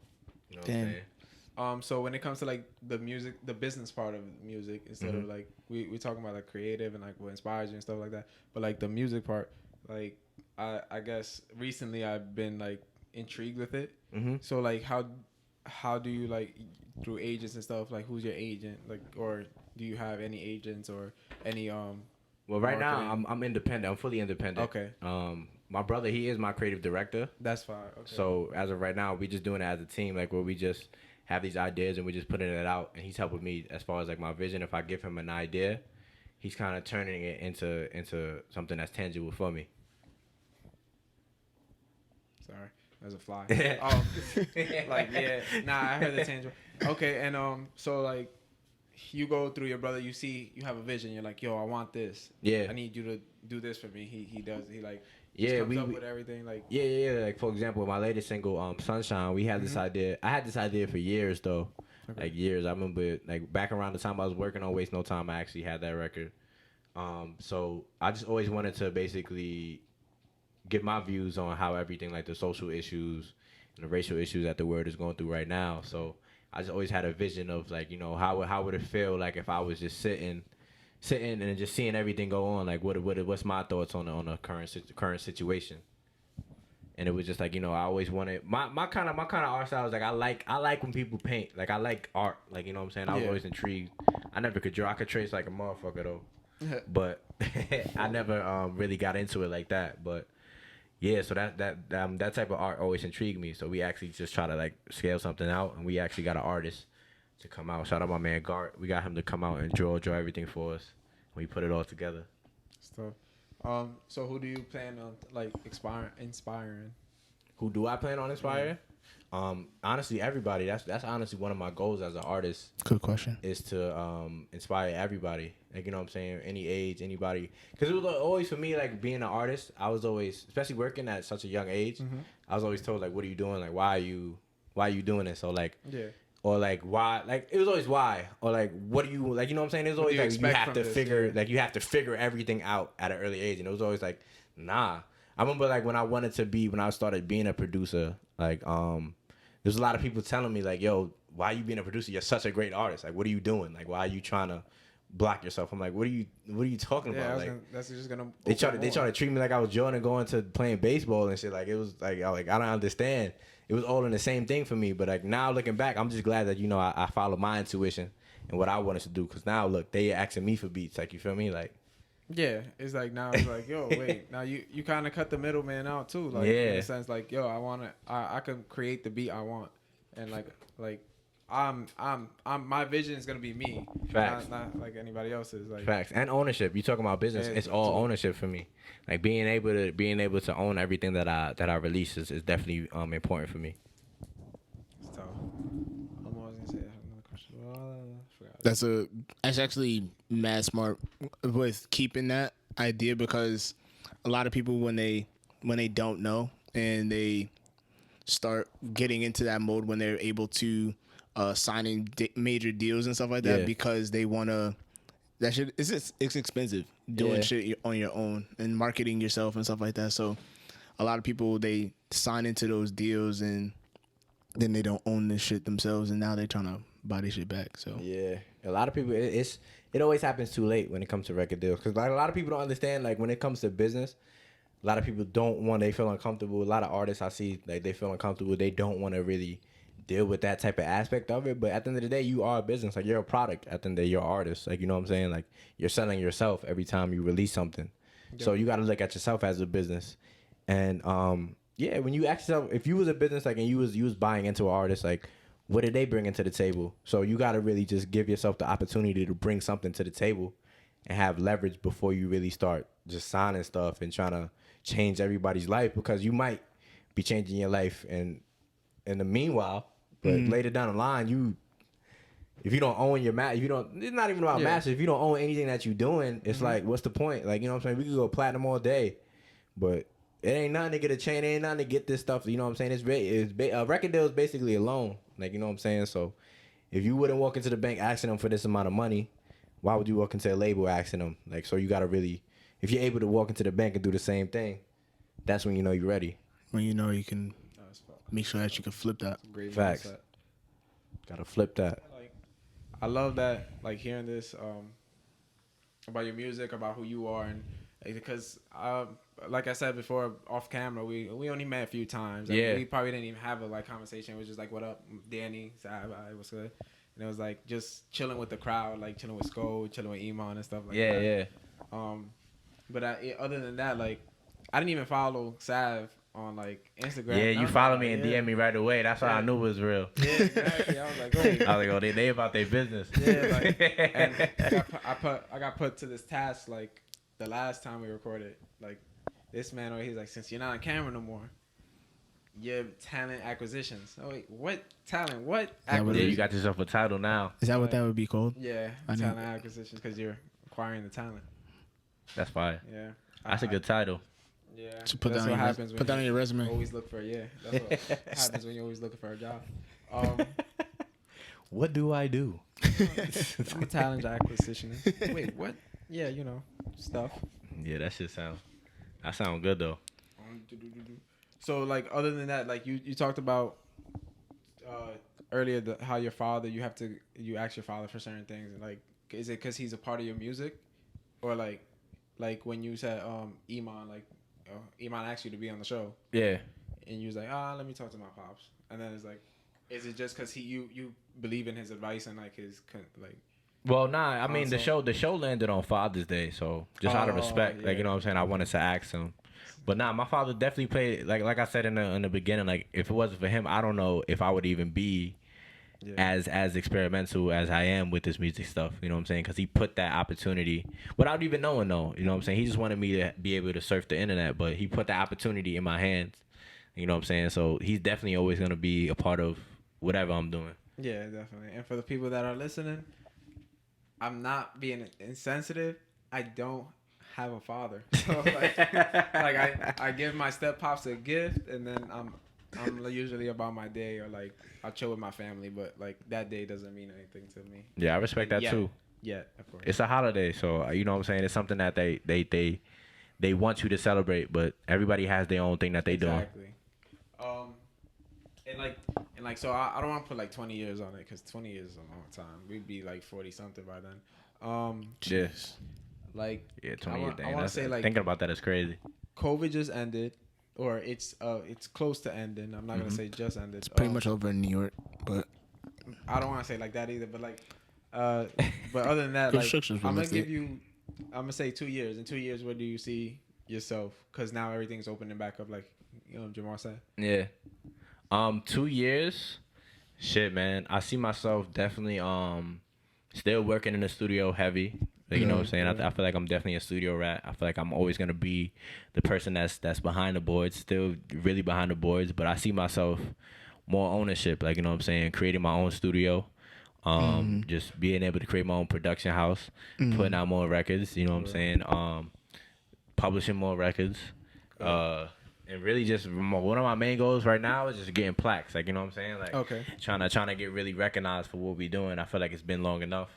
you know what I'm Damn. saying? So when it comes to like the music, the business part of music, instead of like we talking about like creative and like what inspires you and stuff like that, but like the music part, like I guess recently I've been like intrigued with it. So like how do you like through agents and stuff, like who's your agent, like, or do you have any agents or any Well, right now I'm independent. I'm fully independent. Okay. My brother, he is my creative director. That's fine. Okay. So as of right now, we just doing it as a team, like where we just have these ideas and we're just putting it out, and he's helping me as far as like my vision. If I give him an idea, he's kind of turning it into something that's tangible for me. Sorry, there's a fly. Like I heard the tangible. Okay, and so like you go through your brother, you see you have a vision. You're like, yo, I want this. Yeah. I need you to do this for me. He does. He like. Yeah, comes up with everything like. Yeah. Like for example, my latest single, Sunshine. We had this idea. I had this idea for years though, like years. I remember like back around the time I was working on Waste No Time. I actually had that record. So I just always wanted to basically give my views on how everything like the social issues and the racial issues that the world is going through right now. So I just always had a vision of like, you know, how would it feel like if I was just sitting and just seeing everything go on, like what's my thoughts on the current situation. And it was just like, you know, I always wanted my kind of art style is like I like when people paint, like I like art, like, you know what I'm saying. I was always intrigued. I never could draw. I could trace like a motherfucker though, but I never really got into it like that. But yeah, so that type of art always intrigued me. So we actually just try to like scale something out, and we actually got an artist to come out. Shout out my man Gart. We got him to come out and draw everything for us. We put it all together. Stuff. So who do you plan on like inspiring? Who do I plan on inspiring? Honestly, everybody. That's honestly one of my goals as an artist. Good question. Is to inspire everybody. Like, you know what I'm saying? Any age, anybody. Because it was always for me, like being an artist, I was always, especially working at such a young age, I was always told like, what are you doing? Like, why are you doing it? So like, or like why, like it was always why, or like what do you, like, you know what I'm saying? It was always like you have to figure, like you have to figure everything out at an early age, and it was always like, nah. I remember like when I started being a producer, like there's a lot of people telling me like, yo, why are you being a producer? You're such a great artist. Like, what are you doing? Like, why are you trying to block yourself? I'm like, what are you talking about? Like, that's just gonna. They try to treat me like I was Jordan going to playing baseball and shit. Like, it was like I don't understand. It was all in the same thing for me. But like now looking back, I'm just glad that, you know, I followed my intuition and what I wanted to do. Cause now look, they asking me for beats. Like, you feel me? Like, yeah, it's like now it's like, yo, wait, now you kind of cut the middleman out too. Like, in a sense, like, yo, I can create the beat I want, and like I'm my vision is gonna be me. Facts. Not like anybody else's. Like, facts. And ownership. You talking about business? It's all ownership for me. Like being able to own everything that I release is definitely important for me. So, I'm always gonna say another question. Forgot. That's actually mad smart with keeping that idea, because a lot of people when they don't know and they start getting into that mode when they're able to signing major deals and stuff like that, because they want to that shit it's expensive doing Yeah. shit on your own and marketing yourself and stuff like that. So a lot of people, they sign into those deals and then they don't own this shit themselves, and now they're trying to buy this shit back. So Yeah, a lot of people. It always happens too late when it comes to record deals, because like a lot of people don't understand, like when it comes to business, a lot of people don't want. They feel uncomfortable. A lot of artists I see, like they feel uncomfortable. They don't want to really deal with that type of aspect of it. But at the end of the day, you are a business. Like you're a product. At the end of the day, you're an artist. Like you know what I'm saying. Like you're selling yourself every time you release something. So you got to look at yourself as a business. And yeah, when you ask yourself, if you was a business like and you was buying into an artist, like what did they bring into the table? So you got to really just give yourself the opportunity to bring something to the table and have leverage before you really start just signing stuff and trying to change everybody's life, because you might be changing your life and in the meanwhile, but later down the line, if you don't own your it's not even about masters. If you don't own anything that you're doing, it's like, what's the point? Like, you know what I'm saying? We could go platinum all day, but it ain't nothing to get a chain. It ain't nothing to get this stuff. You know what I'm saying? A record deal is basically a loan. Like, you know what I'm saying? So if you wouldn't walk into the bank asking them for this amount of money, why would you walk into a label asking them? Like, so you got to really, if you're able to walk into the bank and do the same thing, that's when you know you're ready. when you know you can make sure that you can flip that. Great Facts. mindset. Got to flip that. Like, I love that, like hearing this about your music, about who you are, and because like I said before, off camera, we only met a few times. Like, Yeah. we probably didn't even have a like conversation. It was just like, "What up, Danny? What's good?" And it was like just chilling with the crowd, like chilling with Sko, chilling with Iman and stuff like that. Yeah. But other than that, like, I didn't even follow Sav on like Instagram. Yeah, you follow me and DM me right away. That's why I knew it was real. Yeah, exactly. I was like, wait. I was like, oh, they about their business. Yeah, like, and I got put to this task like the last time we recorded. Like, this man, he's like, since you're not on camera no more, your talent acquisitions. Oh wait, what talent? What Yeah, acquisition? you got yourself a title now. Is that what that would be called? Yeah, I talent know. acquisitions, because you're acquiring the talent. That's fire. Yeah, That's a good title. Yeah, So put that's that what on happens your, when put that you on your resume. always look for that's what happens when you're always looking for a job. What do I do? I'm a talent acquisitionist. Wait, what? Yeah, stuff. Yeah, that sound good though. So, like, other than that, like, you talked about earlier how your father, you ask your father for certain things, and like, is it because he's a part of your music, or like when you said Iman, like Iman asked you to be on the show, Yeah. and you was like, let me talk to my pops, and then it's like, is it just because you believe in his advice and like his like? Well, nah. I mean, the Also- show landed on Father's Day, so just out of respect, like, yeah. you know what I'm saying, I wanted to ask him. But nah, my father definitely played, like I said in the beginning, like if it wasn't for him, I don't know if I would even be as experimental as I am with this music stuff. You know what I'm saying? Because he put that opportunity without even knowing, though. You know what I'm saying? He just wanted me to be able to surf the internet, but he put the opportunity in my hands. You know what I'm saying? So he's definitely always gonna be a part of whatever I'm doing. Yeah, definitely. And for the people that are listening, I'm not being insensitive. I don't have a father. So like I give my step pops a gift, and then I'm usually about my day, or like I'll chill with my family, but like that day doesn't mean anything to me. Yeah, I respect that too. Yeah, of course. It's a holiday, so you know what I'm saying. It's something that they want you to celebrate, but everybody has their own thing that they doing. Exactly. And like so I don't want to put like 20 years on it, because 20 years is a long time. We'd be like 40 something by then. Yes. Like, Yeah, 20 years. I want to say, like, thinking about that is crazy. COVID just ended, or it's close to ending. I'm not gonna say just ended. It's pretty much over in New York, but I don't want to say like that either. But like, but other than that, like, Restrictions were I'm gonna lifted. give you. I'm gonna say 2 years. In 2 years, where do you see yourself? Because now everything's opening back up, like Jamal said. Yeah. 2 years. Shit, man. I see myself definitely still working in the studio heavy. Like, you know what I'm saying? I feel like I'm definitely a studio rat. I feel like I'm always gonna be the person that's behind the boards, still really behind the boards. But I see myself more ownership, like, you know what I'm saying, creating my own studio, just being able to create my own production house, putting out more records. You know what I'm saying? Publishing more records, and really just one of my main goals right now is just getting plaques. Like, you know what I'm saying? Like, Okay. trying to get really recognized for what we doing. I feel like it's been long enough.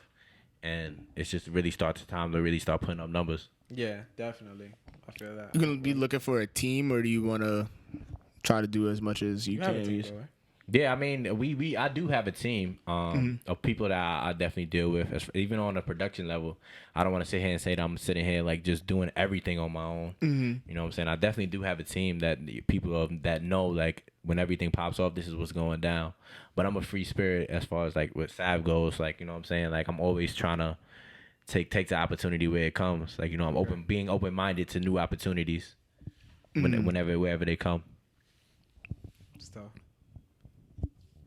and it's just really time to really start putting up numbers. Yeah, definitely. I feel that. You gonna be looking for a team, or do you want to try to do as much as you You have a can? team, boy. Yeah, I mean, I do have a team of people that I definitely deal with, even on the production level. I don't want to sit here and say that I'm sitting here like just doing everything on my own. You know what I'm saying? I definitely do have a team that that know like when everything pops off, this is what's going down. But I'm a free spirit as far as like with Sav goes. Like, you know what I'm saying? Like, I'm always trying to take the opportunity where it comes. Like, you know, I'm being open minded to new opportunities wherever they come. Stuff.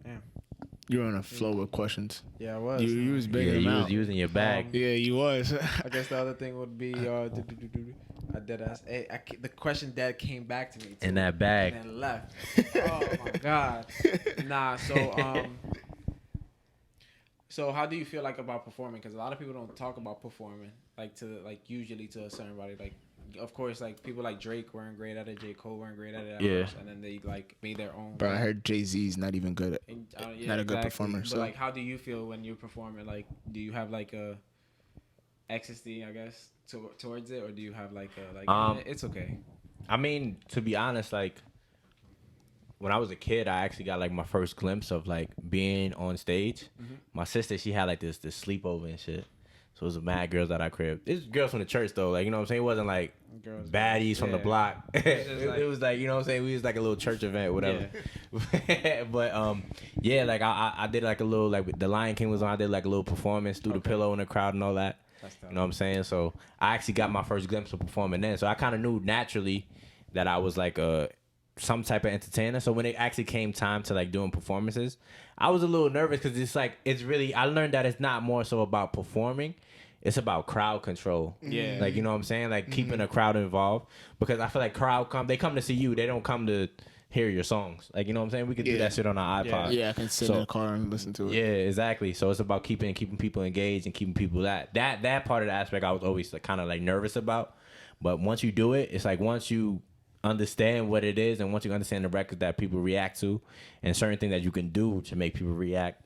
Damn. You're on a flow with questions. Yeah, I was. You was Yeah, bringing them you was out. using your bag. Yeah, you was. I guess the other thing would be I did ask. The question that came back to me too, In that bag. and then left. Oh my god. Nah. So how do you feel like about performing? Because a lot of people don't talk about performing usually to a certain body. Like, of course, like people like Drake weren't great at it. J. Cole weren't great at it at first, and then they like made their own. Bro, I heard Jay-Z's not even good at. Not a good performer. But So like, how do you feel when you're performing? Like, do you have like a ecstasy, I guess, towards it, or do you have like it's okay? I mean, to be honest, like when I was a kid, I actually got like my first glimpse of like being on stage. My sister, she had like this sleepover and shit. So it was mad girls at our crib. It's girls from the church though, like, you know what I'm saying? It wasn't like Girls, baddies from the block. It was like, you know what I'm saying? We was like a little church event, whatever. Yeah. But yeah, like I did like a little, like the Lion King was on. I did like a little performance through the pillow in the crowd and all that. You know what I'm saying? So I actually got my first glimpse of performing then. So I kind of knew naturally that I was like some type of entertainer. So when it actually came time to like doing performances, I was a little nervous because it's really, I learned that it's not more so about performing. It's about crowd control. Yeah. Like, you know what I'm saying? Like keeping a crowd involved, because I feel like they come to see you. They don't come to hear your songs. Like, you know what I'm saying? We could do that shit on our iPod. yeah, I can sit in the car and listen to it. Yeah, exactly. So it's about keeping people engaged and keeping people that part of the aspect I was always like, kind of like nervous about. But once you do it, it's like once you understand what it is and once you understand the records that people react to and certain things that you can do to make people react,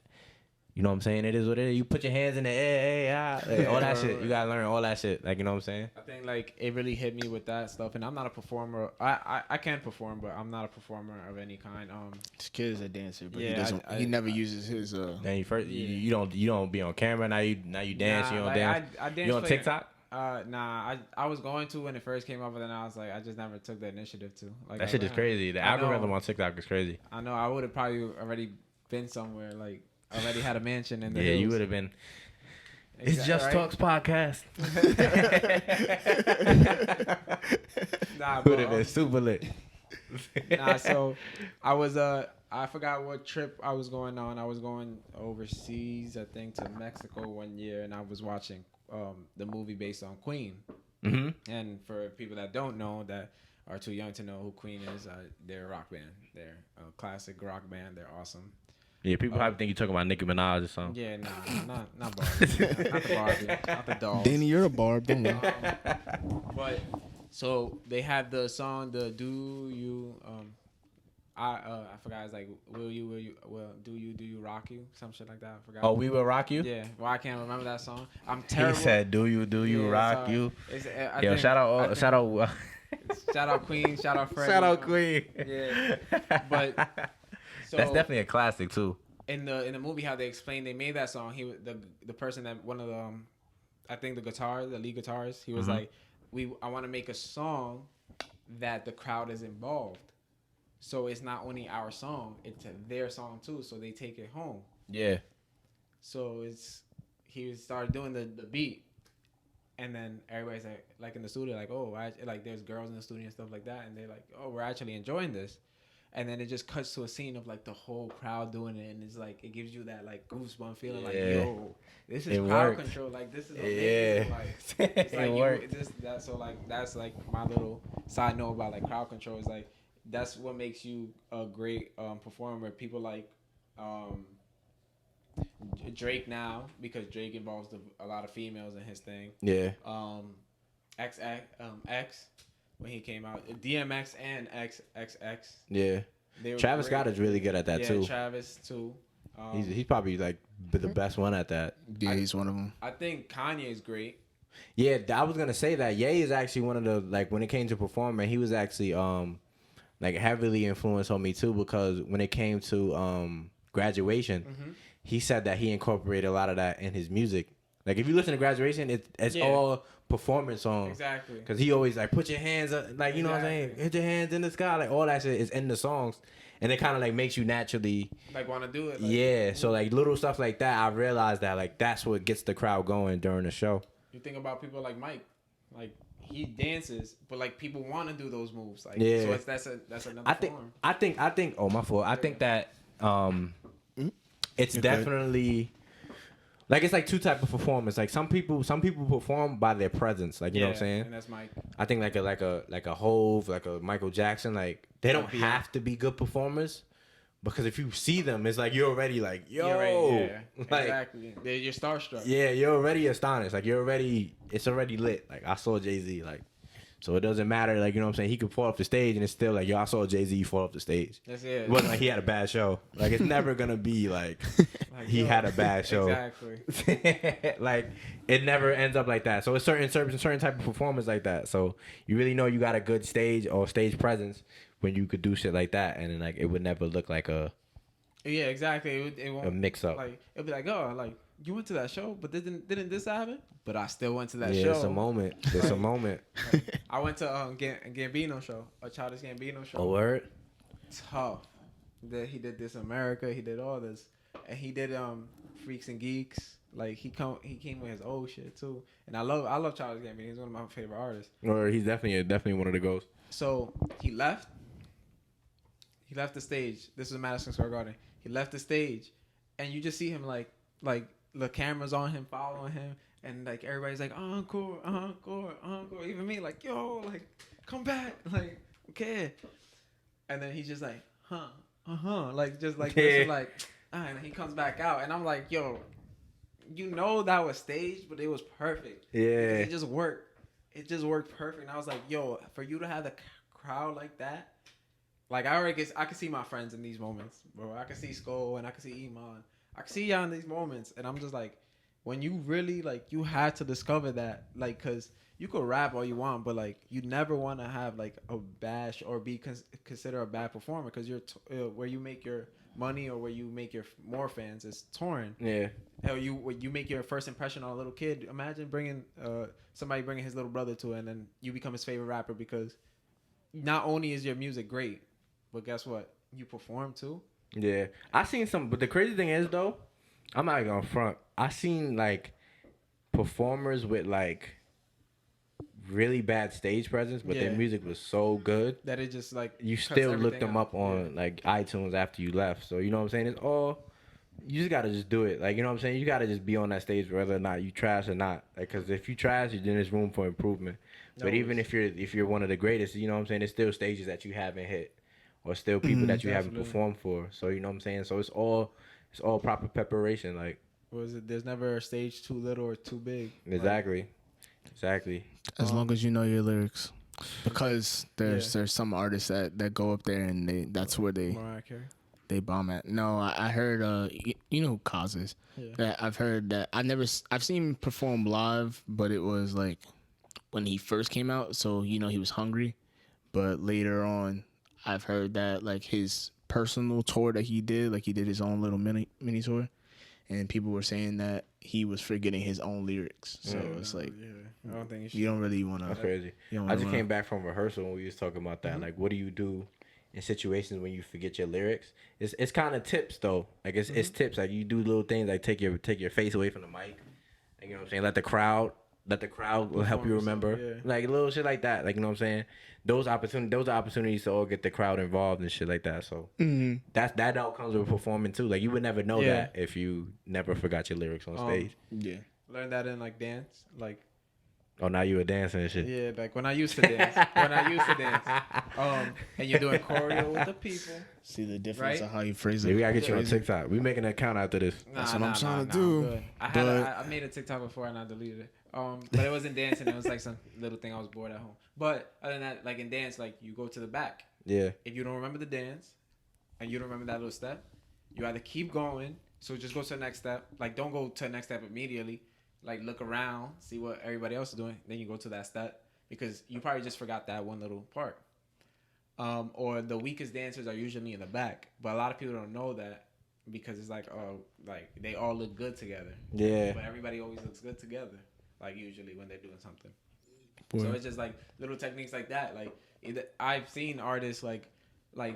you know what I'm saying? It is what it is. You put your hands in the air, like, all that shit. You gotta learn all that shit. Like, you know what I'm saying? I think like it really hit me with that stuff, and I'm not a performer. I can perform, but I'm not a performer of any kind. This kid is a dancer, but Yeah, he never uses his. Then you don't be on camera. Now you dance. You don't dance. I dance You on TikTok? Nah, I was going to when it first came up, but then I was like, I just never took the initiative to. Like, That shit is crazy. The algorithm on TikTok is crazy. I know. I would have probably already been somewhere, like already had a mansion in the Yeah, hills. you would have been. Exactly, It's Just right? Talks podcast. Nah, Would have been super lit. Nah, so I was I forgot what trip I was going on. I was going overseas, I think, to Mexico one year, and I was watching the movie based on Queen. Mm-hmm. And for people that don't know, that are too young to know who Queen is, they're a rock band. They're a classic rock band. They're awesome. Yeah, people probably think you're talking about Nicki Minaj or something. Yeah, nah, not Barbie, not the Barbie, not the dolls. Danny, you're a barb, don't you? But so they had the song, the Do You I forgot. It's like will you do you rock you, some shit like that. I forgot. Oh, We Will Rock You? Yeah. Well, I can't remember that song. I'm terrible. He said, do you Yeah, rock sorry. you? I Yo, think- shout I out think- shout out Queen, shout out Freddie. shout out Queen. Yeah. But so That's definitely a classic too. in the movie, how they explained they made that song, he the person that one of the I think the lead guitarist, he was like, I want to make a song that the crowd is involved, so it's not only our song, it's their song too, so they take it home. Yeah. So he started doing the beat, and then everybody's like in the studio, like, oh, like there's girls in the studio and stuff like that, and they're like, oh, we're actually enjoying this. And then it just cuts to a scene of like the whole crowd doing it, and it's like it gives you that like goosebump feeling, like, yo, this is crowd control, like this is amazing. Like it's like that's like my little side note about like crowd control is like that's what makes you a great performer. People like Drake now, because Drake involves a lot of females in his thing. Yeah. X when he came out, DMX and XXX. Yeah. Travis Scott is really good at that too. Yeah, Travis too. He's probably like the best one at that. Yeah, he's one of them. I think Kanye is great. Yeah, I was gonna say that Ye is actually one of the, like, when it came to performing, he was actually like heavily influenced on me too, because when it came to Graduation, he said that he incorporated a lot of that in his music. Like if you listen to Graduation, it's all performance songs. Exactly. Cause he always like put your hands up, like, you know what I'm saying, hit your hands in the sky, like all that shit is in the songs, and it kind of like makes you naturally Like want to do it. Like, yeah. So like little stuff like that, I realized that like that's what gets the crowd going during the show. You think about people like Mike, like he dances, but like people want to do those moves. Like Yeah. so that's another form. I think. Oh, my fault. I think that it's definitely like it's like two type of performance. Like some people perform by their presence. Like you know what I'm saying. And that's Mike. I think like a Hove, like a Michael Jackson. Like they don't have to be good performers, because if you see them, it's like you're already like yo, like, exactly. You're starstruck. yeah, you're already astonished. Like it's already lit. Like I saw Jay-Z. Like. So it doesn't matter, like, you know what I'm saying? He could fall off the stage and it's still like, yo, I saw Jay-Z fall off the stage. That's it. It wasn't like he had a bad show. Like, it's never going to be like he had a bad show. Exactly. Like, it never ends up like that. So it's certain type of performance like that. So you really know you got a good stage or stage presence when you could do shit like that. And then, like, it would never look like a... Yeah, exactly. It won't, a mix-up. Like, it'll be like, oh, like, you went to that show, but didn't this happen? But I still went to that show. Yeah, it's a moment. It's a moment. Like, I went to Gambino show, a Childish Gambino show. A word? Tough. That he did This America, he did all this, and he did Freaks and Geeks. Like he came with his old shit too. And I love Childish Gambino. He's one of my favorite artists. Or he's definitely one of the ghosts. So he left the stage. This was Madison Square Garden. He left the stage, and you just see him like the cameras on him, following him, and like everybody's like encore, encore, encore. Even me, like yo, like come back, like okay. And then he's just like like just like this, like and he comes back out, and I'm like yo, you know that was staged, but it was perfect. Yeah, it just worked. It just worked perfect. And I was like yo, for you to have the crowd like that. Like I can see my friends in these moments, bro. I can see Skull and I can see Iman. I can see y'all in these moments, and I'm just like, when you really like, you had to discover that, like, cause you could rap all you want, but like, you never want to have like a bash or be considered a bad performer, cause you're where you make your money or where you make your more fans is torn. Yeah. Or you make your first impression on a little kid. Imagine bringing somebody bringing his little brother to it, and then you become his favorite rapper because not only is your music great, but guess what? You perform too. Yeah. I seen some, but the crazy thing is though, I'm not gonna front. I seen like performers with like really bad stage presence, but their music was so good that it just like you still looked them up on like iTunes after you left. So you know what I'm saying? It's all, you just gotta just do it. Like, you know what I'm saying? You gotta just be on that stage whether or not you trash or not. Like, cause if you trash, then there's room for improvement. But even if you're one of the greatest, you know what I'm saying? There's still stages that you haven't hit, or still people that you haven't performed for. So you know what I'm saying? So it's all proper preparation. Like, was it? There's never a stage too little or too big. Exactly. Like, Exactly. As long as you know your lyrics, because there's some artists that go up there and that's where they bomb at. No, I heard you know who Kaz is. Yeah. That I've heard that I've seen him perform live, but it was like when he first came out, so you know he was hungry. But later on, I've heard that like his personal tour that he did, like he did his own little mini tour, and people were saying that he was forgetting his own lyrics. So it's like, I don't think you don't really want to. That's crazy. I just came back from rehearsal when we was talking about that. Like, what do you do in situations when you forget your lyrics? It's kind of tips though. Like it's tips. Like you do little things like take your face away from the mic. Like, you know what I'm saying? Let the crowd will help you remember. Yeah. Like little shit like that. Like, you know what I'm saying? Those are opportunities to all get the crowd involved and shit like that. So that all comes with performing too. Like you would never know that if you never forgot your lyrics on stage. Yeah. Learn that in like dance. Like, oh, now you a dancer and shit. Yeah, like when I used to dance. And you're doing choreo with the people. See the difference of how you phrase it. Yeah, we gotta get you on TikTok. We making an account after this. That's what I'm trying to do. I made a TikTok before and I deleted it. But it wasn't dancing. It was like some little thing I was bored at home. But other than that, like in dance, like you go to the back. Yeah. If you don't remember the dance and you don't remember that little step, you either keep going So just go to the next step. Like, don't go to the next step immediately. Like, look around, see what everybody else is doing. Then you go to that step because you probably just forgot that one little part. Or the weakest dancers are usually in the back, but a lot of people don't know that because it's like, oh, like they all look good together. Yeah. But everybody always looks good together. Like usually when they're doing something. Boy. So it's just like little techniques like that. Like I've seen artists like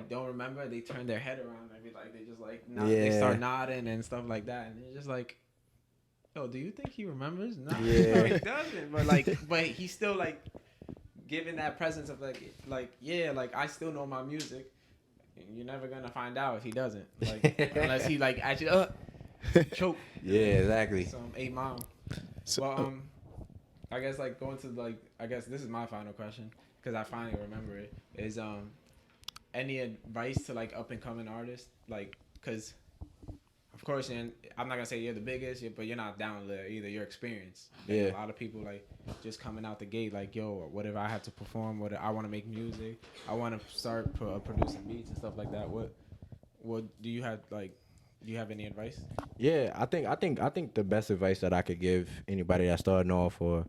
don't remember, they turn their head around and be like they just like they start nodding and stuff like that, and it's just like, yo, do you think he remembers? No, no, he doesn't. But he's still like giving that presence of like yeah, like I still know my music. You're never gonna find out if he doesn't, like unless he like actually choke. Yeah, exactly. Some Iman. So, Well, I guess like going to like I guess this is my final question because I finally remember it is any advice to like up and coming artists, like because of course and I'm not gonna say you're the biggest but you're not down there either, you're experienced. Yeah. A lot of people like just coming out the gate like, yo, what if I have to perform, what if I want to make music, I want to start producing beats and stuff like that. What do you have, like, do you have any advice? Yeah, I think the best advice that I could give anybody that's starting off or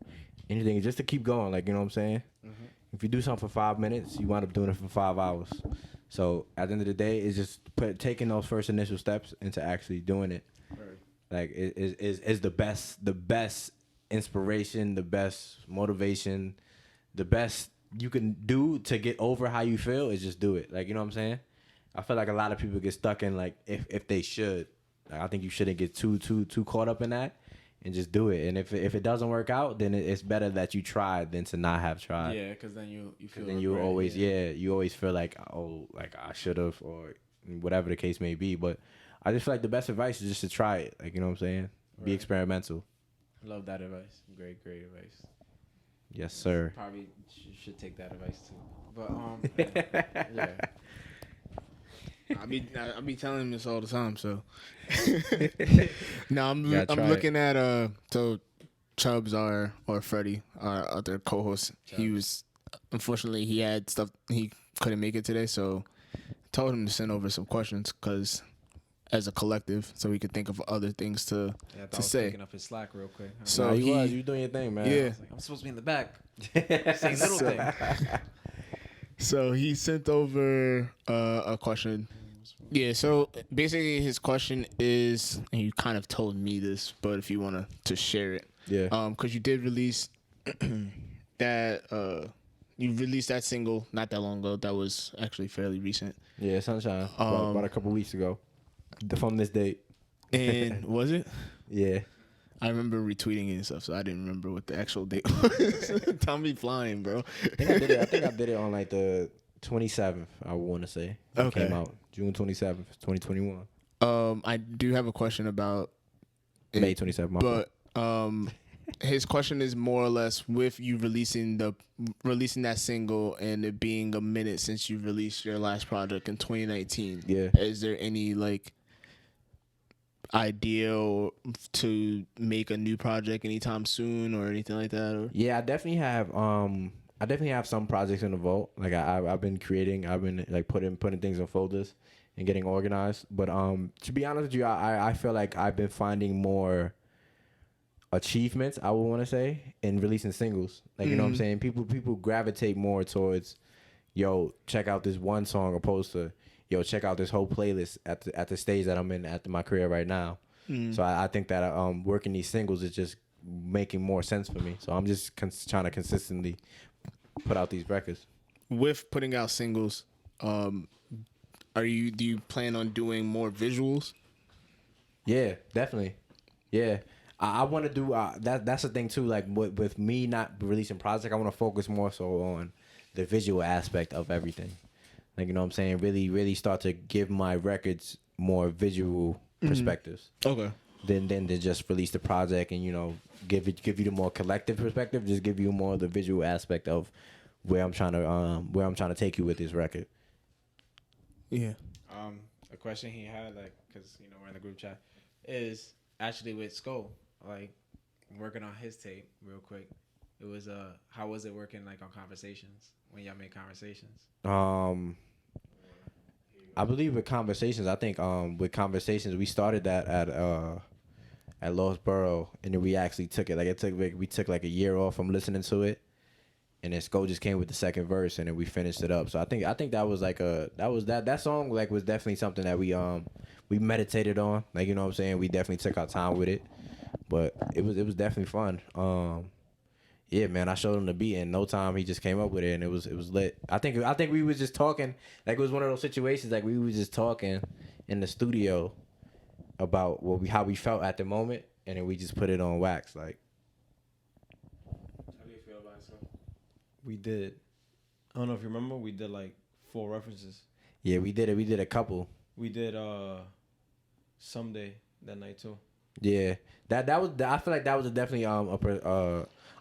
anything is just to keep going. Like, you know what I'm saying? Mm-hmm. If you do something for 5 minutes, you wind up doing it for 5 hours. So at the end of the day, it's just taking those first initial steps into actually doing it. Right. Like it is the best inspiration, the best motivation, the best you can do to get over how you feel is just do it. Like, you know what I'm saying? I feel like a lot of people get stuck in like if they should. Like, I think you shouldn't get too caught up in that and just do it. And if it doesn't work out, then it's better that you tried than to not have tried. Yeah, because then you feel. Then you always you always feel like, oh, like I should have or whatever the case may be. But I just feel like the best advice is just to try it. Like, you know what I'm saying? Be experimental. Love that advice. Great advice. Yes, sir. Probably should take that advice too. But yeah. I be telling him this all the time. So no, I'm try looking at so Chubbs or Freddie, our other co-host. He was unfortunately he had stuff he couldn't make it today, so told him to send over some questions because as a collective, so we could think of other things to say. Picking up his slack real quick. Huh? So Nah, you doing your thing, man. Yeah. Like, I'm supposed to be in the back. Saying little things. So he sent over a question. Yeah, so basically his question is, and you kind of told me this, but if you want to share it. Yeah. Because you did release that, you released that single not that long ago. That was actually fairly recent. Yeah, Sunshine. About a couple weeks ago. From this date. And was it? Yeah. I remember retweeting it and stuff, so I didn't remember what the actual date was. Time be flying, bro. I think I did it on like the 27th, I want to say. Okay. It came out June 27th, 2021. I do have a question about it, May 27th, my fault. but his question is more or less with you releasing that single and it being a minute since you released your last project in 2019. Yeah. Is there any like idea to make a new project anytime soon or anything like that? Or? Yeah, I definitely have some projects in the vault. Like I've been creating, I've been like putting things in folders and getting organized. But to be honest with you, I feel like I've been finding more achievements, I would want to say, in releasing singles. Like, you know what I'm saying? People gravitate more towards, yo, check out this one song opposed to, yo, check out this whole playlist at the stage that I'm in at my career right now. So I think that working these singles is just making more sense for me. So I'm just trying to consistently put out these records. With putting out singles, do you plan on doing more visuals? Yeah, definitely. Yeah. I want to do that's the thing too. Like with me not releasing project, I want to focus more so on the visual aspect of everything. Like, you know what I'm saying? Really start to give my records more visual perspectives. Okay. Than to just release the project and, you know, give you the more collective perspective. Just give you more of the visual aspect of where I'm trying to take you with this record. Yeah. A question he had, like, because you know we're in the group chat, is actually with Skull. Like, working on his tape real quick. It was how was it working like on Conversations when y'all made Conversations? I believe with Conversations, I think with Conversations, we started that at Lostboro, and then we actually took it. We took like a year off from listening to it, and then Sko just came with the second verse, and then we finished it up. So I think that was like that song like was definitely something that we meditated on. Like, you know what I'm saying? We definitely took our time with it, but it was definitely fun. Yeah, man, I showed him the beat in no time. He just came up with it, and it was lit. I think we was just talking. Like, it was one of those situations. Like, we was just talking in the studio about how we felt at the moment, and then we just put it on wax. Like, How do you feel about it? We did. I don't know if you remember. We did like 4 references. yeah, we did it. We did a couple. We did Someday that night too. Yeah, that was. I feel like that was definitely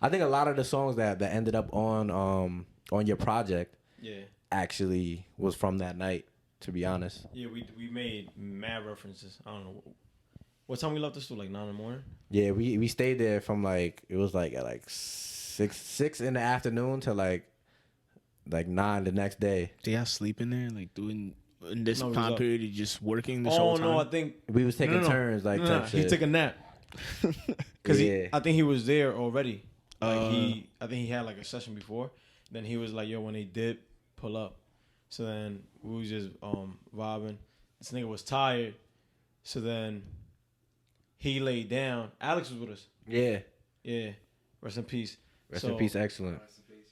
I think a lot of the songs that ended up on your project Yeah. actually was from that night. To be honest. Yeah, we made mad references. I don't know. What time we left the store? Like 9 in the morning? Yeah, we stayed there from like it was like at like six in the afternoon to like 9 the next day. Did y'all sleep in there, like doing in this No, we was time up. period? You just working this Oh whole time? no, I think We was taking No. turns like no, type he shit. took a nap. Cause Yeah. I think he was there already. Like I think he had like a session before. Then he was like, "Yo, when they dip, pull up." So then we was just vibing. This nigga was tired. So then he laid down. Alex was with us. Yeah. Yeah. Rest in peace. Rest in peace, excellent.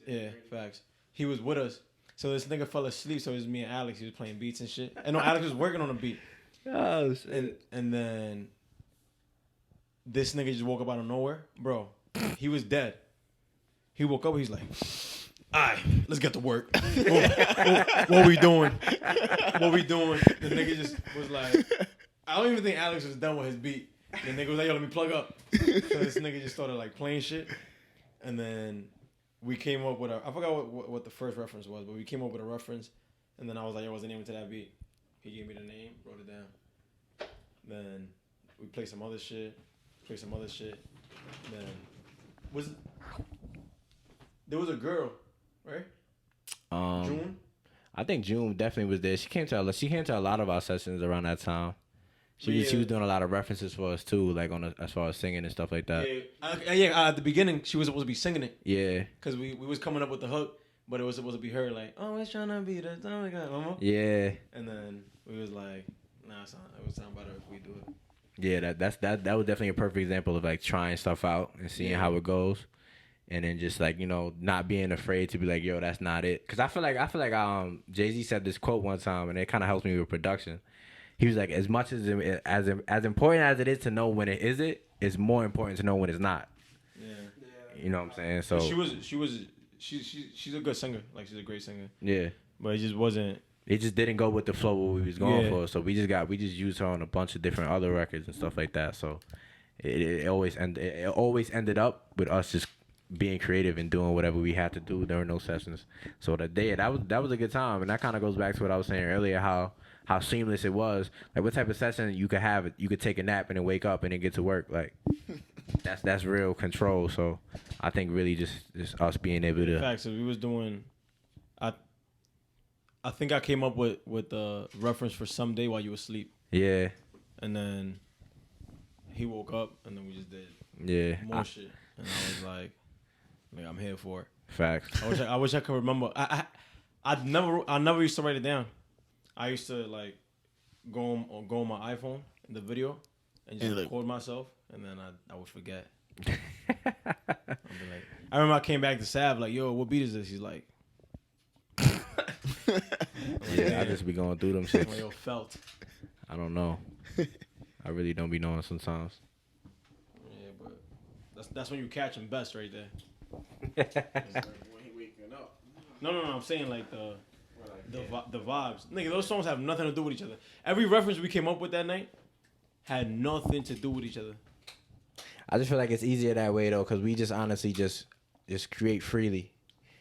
Yeah, facts. He was with us. So this nigga fell asleep. So it was me and Alex. He was playing beats and shit. And no, Alex was working on a beat. Oh shit. And then this nigga just woke up out of nowhere. Bro, he was dead. He woke up, he's like, all right, let's get to work. What we doing? What we doing? The nigga just was like, I don't even think Alex was done with his beat. The nigga was like, yo, let me plug up. So this nigga just started like playing shit. And then we came up with I forgot what the first reference was, but we came up with a reference. And then I was like, yo, what's the name to that beat? He gave me the name, wrote it down. Then we played some other shit. Then there was a girl, right? June. I think June definitely was there. She came to a lot of our sessions around that time. She was doing a lot of references for us too, like as far as singing and stuff like that. Yeah. At the beginning, she was supposed to be singing it. Yeah. Cause we was coming up with the hook, but it was supposed to be her like, oh, it's trying to be the mama. Yeah. And then we was like, nah, it would sound better if we do it. Yeah, that was definitely a perfect example of like trying stuff out and seeing how it goes, and then just like, you know, not being afraid to be like, yo, that's not it. Cause I feel like Jay-Z said this quote one time, and it kind of helps me with production. He was like, as much as important as it is to know when it is, it's more important to know when it's not. Yeah. You know what I'm saying? So she's a good singer. Like, she's a great singer. yeah, But it just wasn't. it just didn't go with the flow what we was going for. So we just used her on a bunch of different other records and stuff like that. So it always ended up with us just being creative and doing whatever we had to do during those sessions. So that was a good time, and that kind of goes back to what I was saying earlier, how seamless it was. Like, what type of session you could take a nap and then wake up and then get to work. Like, that's real control. So I think really just us being able to. Facts. So we was doing. I think I came up with the reference for Someday while you were asleep. Yeah. And then he woke up, and then we just did Yeah. shit. And I was like, I'm here for it. Facts. I wish I could remember. I never used to write it down. I used to like go on my iPhone in the video and just record myself, and then I would forget. I'd be like, I remember I came back to Sav like, yo, what beat is this? He's like, Yeah, I just be going through them shit. well, yo, felt. I don't know. I really don't be knowing sometimes. Yeah, but that's when you catch him best right there. It's like when he waking up. No, I'm saying like the vibes. Nigga, those songs have nothing to do with each other. Every reference we came up with that night had nothing to do with each other. I just feel like it's easier that way though, because we just honestly just create freely.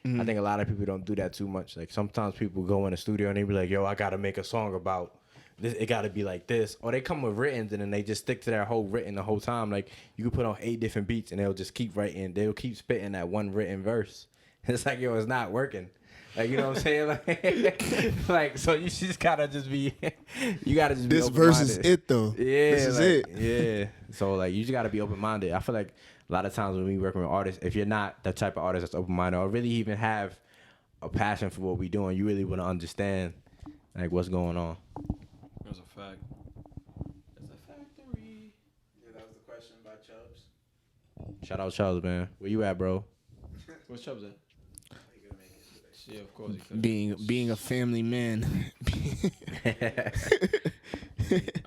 I think a lot of people don't do that too much. Like, sometimes people go in the studio and they be like, yo, I gotta make a song about this. It gotta be like this. Or they come with writtens and then they just stick to their whole written the whole time. Like, you could put on 8 different beats and they'll just keep writing. They'll keep spitting that one written verse. It's like, yo, it's not working. Like, you know what I'm saying? Like so you just gotta just be, you gotta just be This verse is open-minded. it though. Yeah, This is like, it. Yeah. So like you just gotta be open minded. I feel like a lot of times when we working with artists, if you're not the type of artist that's open minded or really even have a passion for what we doing, you really want to understand like what's going on. That's a fact. That's a factory. Yeah, that was the question by Chubbs. Shout out Charles, man. Where you at, bro? Where's Chubbs at? Yeah, of course he could. Being a family man. I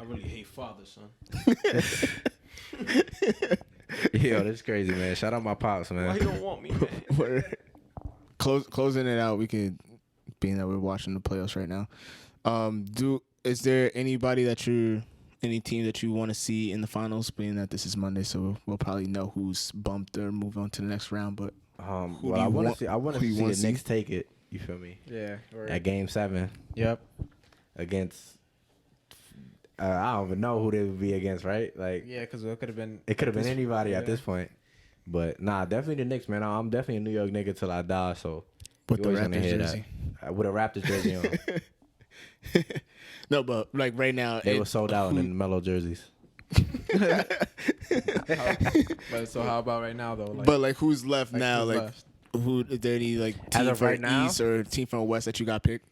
really hate fathers, son. Yo, that's crazy, man. Shout out my pops, man. Why you don't want me, man? Closing it out, we could, being that we're watching the playoffs right now. Is there anybody any team that you want to see in the finals? Being that this is Monday, so we'll probably know who's bumped or move on to the next round. But Well, I want to see the Knicks take it. You feel me? Yeah. At Game 7 Yep. against. I don't even know who they would be against, right? Like, Yeah, because it could have been. it could have been anybody at this point. But nah, definitely the Knicks, man. I'm definitely a New York nigga till I die. So with you the always gonna Raptors hear jersey. that. With a Raptors jersey on. No, but like right now, They were sold out in the Melo jerseys. But so how about right now though? Like, but like who's left now? who's Like left? who? Is there any like As team of from right now? East or team from West that you got picked?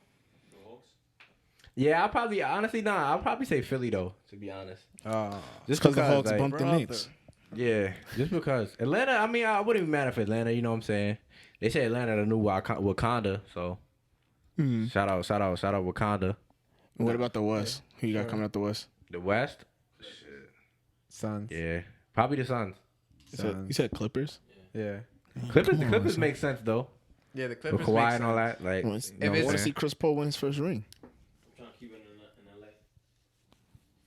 Yeah, I'll probably say Philly though, to be honest. Just Because the because, Hawks like, bumped the Knicks. yeah, just because Atlanta. I mean, I wouldn't be mad if Atlanta. You know what I'm saying? They say Atlanta the new Wakanda. So shout out Wakanda. What about the West? Who you got coming out the West? The West. Suns. Yeah, probably the Suns. You said Clippers. Yeah. The Come on, Clippers son. make sense though. Yeah, the With Clippers. Kawhi make and all sense. that. Like, I you want know what I'm to saying? see Chris Paul win his first ring. I'm trying to keep it in LA.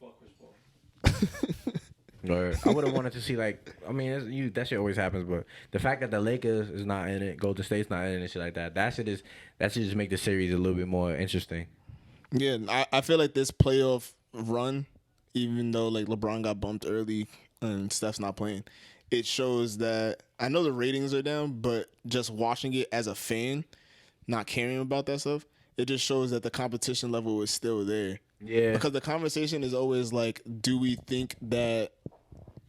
Fuck Chris Paul. Or I would have wanted to see like, I mean, that shit always happens, but the fact that the Lakers is not in it, Golden State's not in it, and shit like that should just make the series a little bit more interesting. Yeah, I feel like this playoff run, even though like LeBron got bumped early and Steph's not playing, it shows that I know the ratings are down, but just watching it as a fan, not caring about that stuff, it just shows that the competition level is still there. Yeah. Because the conversation is always like, do we think that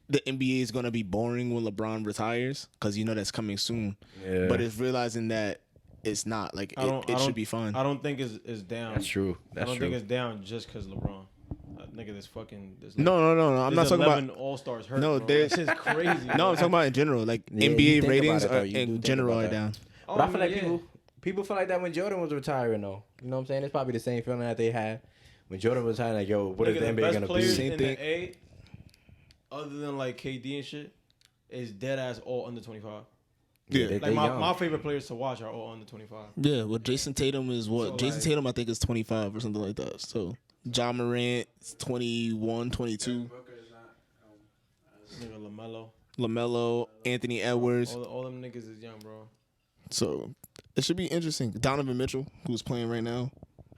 the NBA is going to be boring when LeBron retires? Because you know that's coming soon. Yeah. But it's realizing that it's not. Like, it should be fun. I don't think it's down. That's true. I don't think it's down just because LeBron. Nigga, this fucking. There's No. I'm not talking 11 about. All-Stars hurt. No, bro. there's- That shit's crazy. No, I'm talking about in general. Like, Yeah, you NBA think about ratings it, though. are, You do in think general about are that. down. But I feel like yeah. people feel like that when Jordan was retiring, though. You know what I'm saying? It's probably the same feeling that they had when Jordan was retiring. Like, yo, what is Nigga, the the NBA best gonna players be? Same in thing. the A, other than like KD and shit, is dead ass all under 25. Yeah. they Like young. my favorite players to watch are all under 25. Yeah, well, Jason Tatum is what? So, Jason like- Tatum, I think, is 25 or something like that. So, John Morant is 21, 22. Booker is not. Nigga LaMelo, LaMelo, Anthony Edwards. all them niggas is young, bro. So, it should be interesting. Donovan Mitchell, who's playing right now,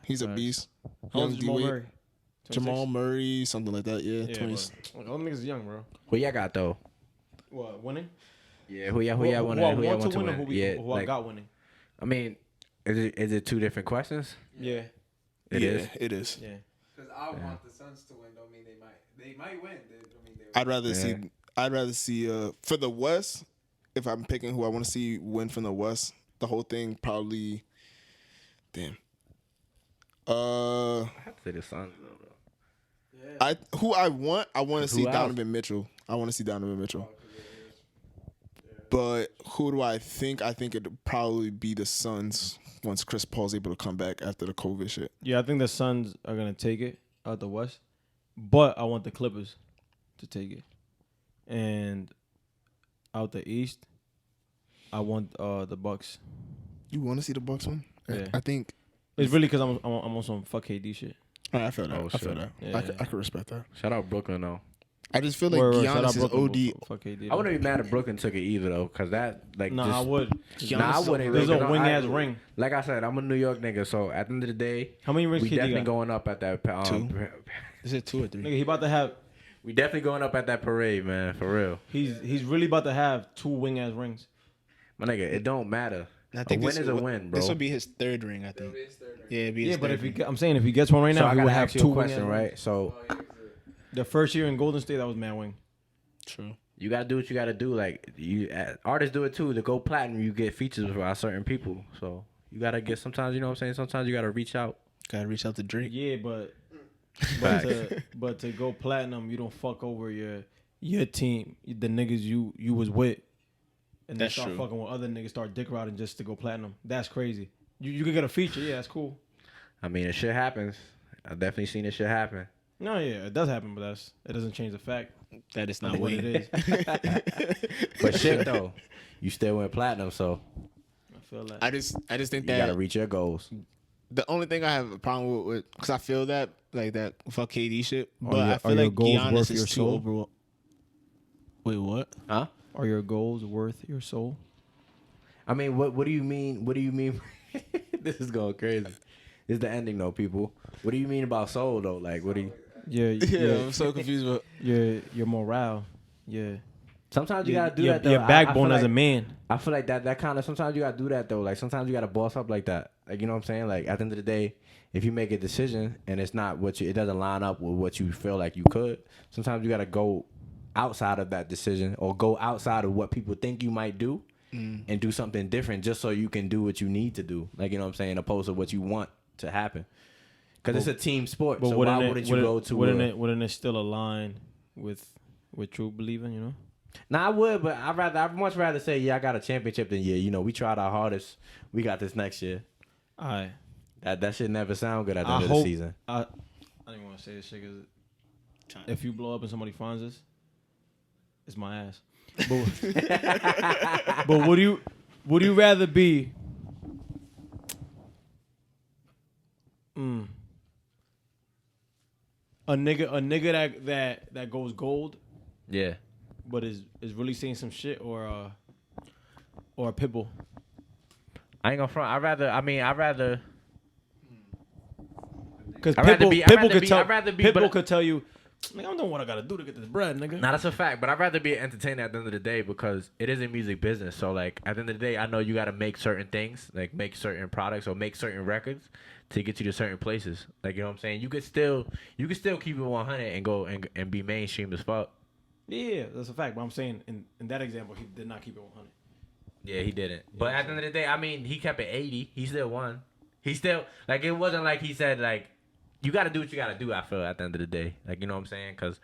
he's a Facts. beast. How old Young is Jamal D-Wade. Murray? 26? Jamal Murray, something like that. Yeah, Yeah, 20. bro. All them niggas is young, bro. Who y'all got though? What, winning? Yeah, who y'all Who I want want to to win or win? who I like, got winning? I mean, is it two different questions? Yeah. It yeah, is. it is. Yeah. Because I want the Suns to win. Don't mean they might. They might win. I'd rather see for the West, if I'm picking who I want to see win from the West, the whole thing probably damn. I have to say the Suns. Who I want to see Who else? Donovan Mitchell. I want to see Donovan Mitchell. But who do I think? I think it'd probably be the Suns once Chris Paul's able to come back after the COVID shit. Yeah, I think the Suns are gonna take it out the West, but I want the Clippers to take it, and out the East, I want the Bucks. You want to see the Bucks win? Yeah. I think. It's really because I'm on some fuck KD shit. I feel that. Oh, I feel shit. that. Yeah. I could respect that. Shout out Brooklyn though. I just feel like Word, shout out Giannis is Brooklyn, OD. Fuck KD. I wouldn't be mad if Brooklyn took it either though, cause that like Nah, just, I would. Nah, I wouldn't. There's because a wing ass ring. Like I said, I'm a New York nigga, so at the end of the day, How many rings we KD definitely got? going up at that. Is it 2 or 3? Nigga, he about to have. We definitely going up at that parade, man, for real. He's really about to have 2 wing ass rings. My nigga, it don't matter. I A win is a win, bro. This will be his third ring, I think. Yeah, it'd be his Yeah, but third if he, ring. I'm saying if he gets one right So now, I he gotta would have ask you two a question, wing-ass right? So The first year in Golden State, that was mad wing. True. you gotta do what you gotta do. Like artists do it too. To go platinum, you get features by certain people. So you gotta get sometimes. You know what I'm saying? Sometimes you gotta reach out. Gotta reach out to Drake. Yeah, but Facts. to go platinum, you don't fuck over your team, the niggas you was with, and then That's start true. fucking with other niggas, start dick riding just to go platinum. That's crazy. You could get a feature, yeah, that's cool. I mean, it shit happens. I've definitely seen this shit happen. No, yeah, it does happen, but it doesn't change the fact That is of not what wing. it is. But shit though, you still went platinum, so I feel that. I just think you gotta that reach your goals. the only thing I have a problem with because I feel that like that fuck KD shit, but your- I are feel your like goals Giannis worth is your too soul? overall. Wait, what? Huh? Are your goals worth your soul? I mean, what do you mean? What do you mean? This is going crazy. This is the ending though, people. What do you mean about soul though? Like, what do you? Yeah, I'm so confused. But your morale, Sometimes you gotta do that though. Your I backbone feel as a like- man. I feel like that kind of sometimes you gotta do that though. Like sometimes you gotta boss up like that. Like you know what I'm saying? Like at the end of the day, if you make a decision and it's not it doesn't line up with what you feel like you could. Sometimes you gotta go outside of that decision or go outside of what people think you might do and do something different just so you can do what you need to do. Like you know what I'm saying, opposed to what you want to happen. Because it's a team sport. But So wouldn't why it, wouldn't you go to? wouldn't it still align with true believing? You know. Nah, I would, but I'd much rather say, yeah, I got a championship than yeah, you know, we tried our hardest. We got this next year. All right. That shit never sound good at the I end of hope the season. I don't even want to say this shit because if you blow up and somebody finds this, it's my ass. But would you rather be a nigga that goes gold Yeah. but is really saying some shit or a pit bull? I ain't gonna front. I'd rather. Because I'd rather be- Pitbull could tell you, nigga, I'm doing what I gotta do to get this bread, nigga. Nah, that's a fact. But I'd rather be an entertainer at the end of the day because it is a music business. So like at the end of the day, I know you got to make certain things, like make certain products or make certain records to get you to certain places. Like you know what I'm saying. You could still keep it 100 and go and be mainstream as fuck. Yeah, that's a fact. But I'm saying in that example, he did not keep it 100. Yeah, he didn't. But at the end of the day, I mean, he kept it 80. He still won. He still like it wasn't like he said like you got to do what you got to do. I feel at the end of the day, like you know what I'm saying, because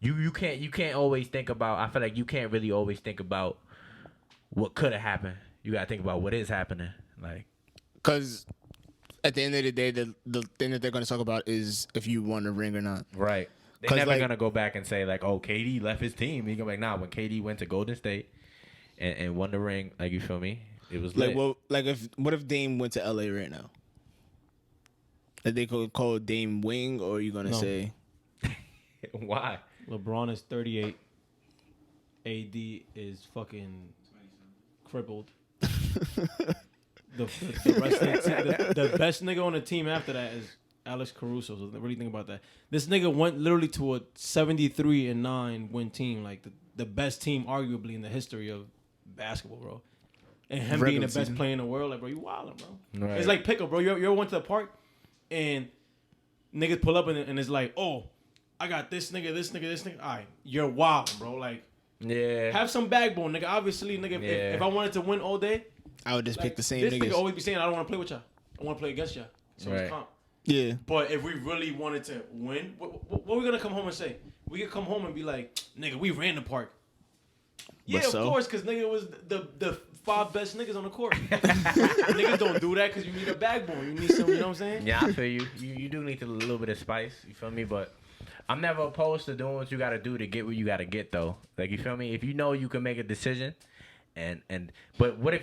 you can't always think about. I feel like you can't really always think about what could have happened. You got to think about what is happening. Like because at the end of the day, the thing that they're going to talk about is if you won a ring or not. right. They're 'Cause, never like- gonna go back and say like, oh, KD left his team. He's gonna be like, nah. When KD went to Golden State and won the ring, like you feel me, it was lit. Like, well, what if Dame went to LA right now? Like they could call Dame wing, or are you gonna No. say Why? LeBron is 38. AD is fucking crippled. the best nigga on the team after that is Alex Caruso. So really think about that. This nigga went literally to a 73-9 win team, like the best team arguably in the history of basketball, bro. And him being Regular the best season. player in the world, like bro, you wildin', bro. Right. It's like pickle, bro. You ever went to the park and niggas pull up and it's like, oh, I got this nigga. All right, you're wildin', bro. Like, Yeah. have some backbone, nigga. Obviously, nigga, Yeah. if I wanted to win all day, I would just like, pick the same this niggas? nigga always be saying, I don't want to play with y'all. I want to play against y'all. So Right. it's comp. Yeah, But if we really wanted to win, what we gonna come home and say? We could come home and be like, nigga, we ran the park. Yeah, so? of course, because nigga was the 5 best niggas on the court. Niggas don't do that because you need a backbone. You need some, you know what I'm saying? Yeah, I feel you. You do need a little bit of spice. You feel me? But I'm never opposed to doing what you got to do to get what you got to get, though. Like, you feel me? If you know you can make a decision, but what if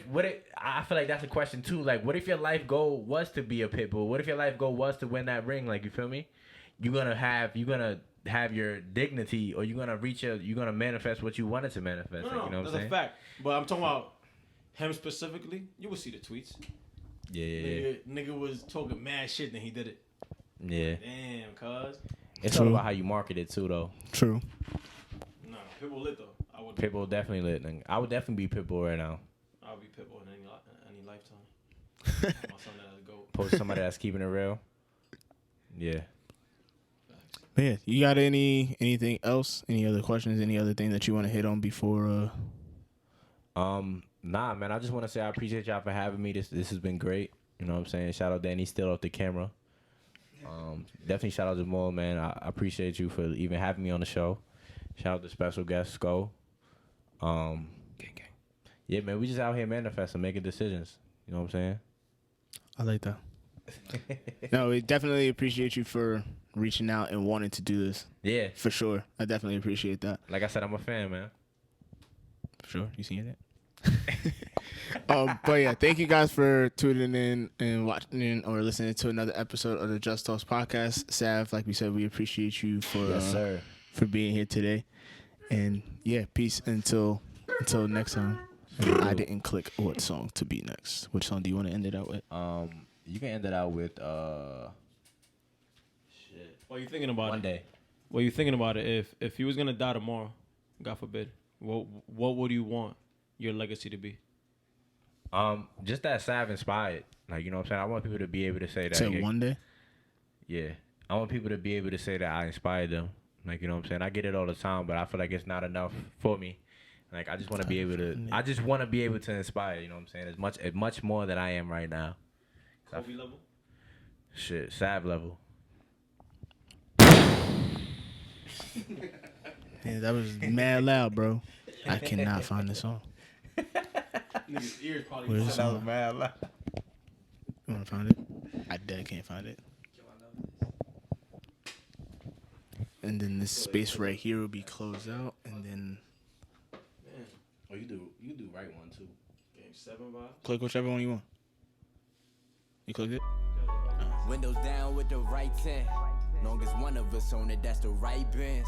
I feel like that's a question too. Like, what if your life goal was to be a pit bull? What if your life goal was to win that ring? Like, you feel me? You're gonna have your dignity, or you're gonna manifest what you wanted to manifest. No, like, you know what that's I'm saying? a fact. But I'm talking about him specifically. You will see the tweets. Yeah. Nigga was talking mad shit, then he did it. Yeah. Damn, cuz. It's all about how you market it too, though. true. No, Pitbull lit though. I would Pitbull definitely lit. I would definitely be Pitbull right now. I'll be Pitbull in any lifetime. My son that has a goat. Post somebody that's keeping it real. Yeah. But yeah, you got anything else? Any other questions? Any other thing that you want to hit on before? Nah, man. I just want to say I appreciate y'all for having me. This has been great. You know what I'm saying? Shout out Danny, still off the camera. Definitely shout out Jamal, man. I appreciate you for even having me on the show. Shout out to special guest Sko. Yeah, man. We just out here manifesting, making decisions. You know what I'm saying? I like that. No, we definitely appreciate you for reaching out and wanting to do this. Yeah. For sure. I definitely appreciate that. Like I said, I'm a fan, man. For sure. You seen it? But yeah, thank you guys for tuning in and watching or listening to another episode of the Just Talks podcast. Sav, like we said, we appreciate you for for being here today. And yeah, peace until next time. And I didn't click what song to be next. Which song do you want to end it out with? You can end it out with Shit. What are you thinking about One it? Day. What are you thinking about it? If you was gonna die tomorrow, God forbid, what would you want your legacy to be? Just that Sav inspired. Like, you know what I'm saying? I want people to be able to say that. Say One Day? Yeah. I want people to be able to say that I inspired them. Like, you know what I'm saying? I get it all the time, but I feel like it's not enough for me. Like, I just want to be able to inspire, you know what I'm saying? As much more than I am right now. Kobe level? Shit, Sav level. Yeah, that was mad loud, bro. I cannot find the song. Niggas' ears probably. Where's the That song? was mad loud. You want to find it? I dead can't find it. And then this space right here will be closed out, and then Man, Oh, you do right one too. Game 7 vibe. click whichever one you want. You clicked it? Windows down with the right 10. Long as one of us on it, that's the right Benz.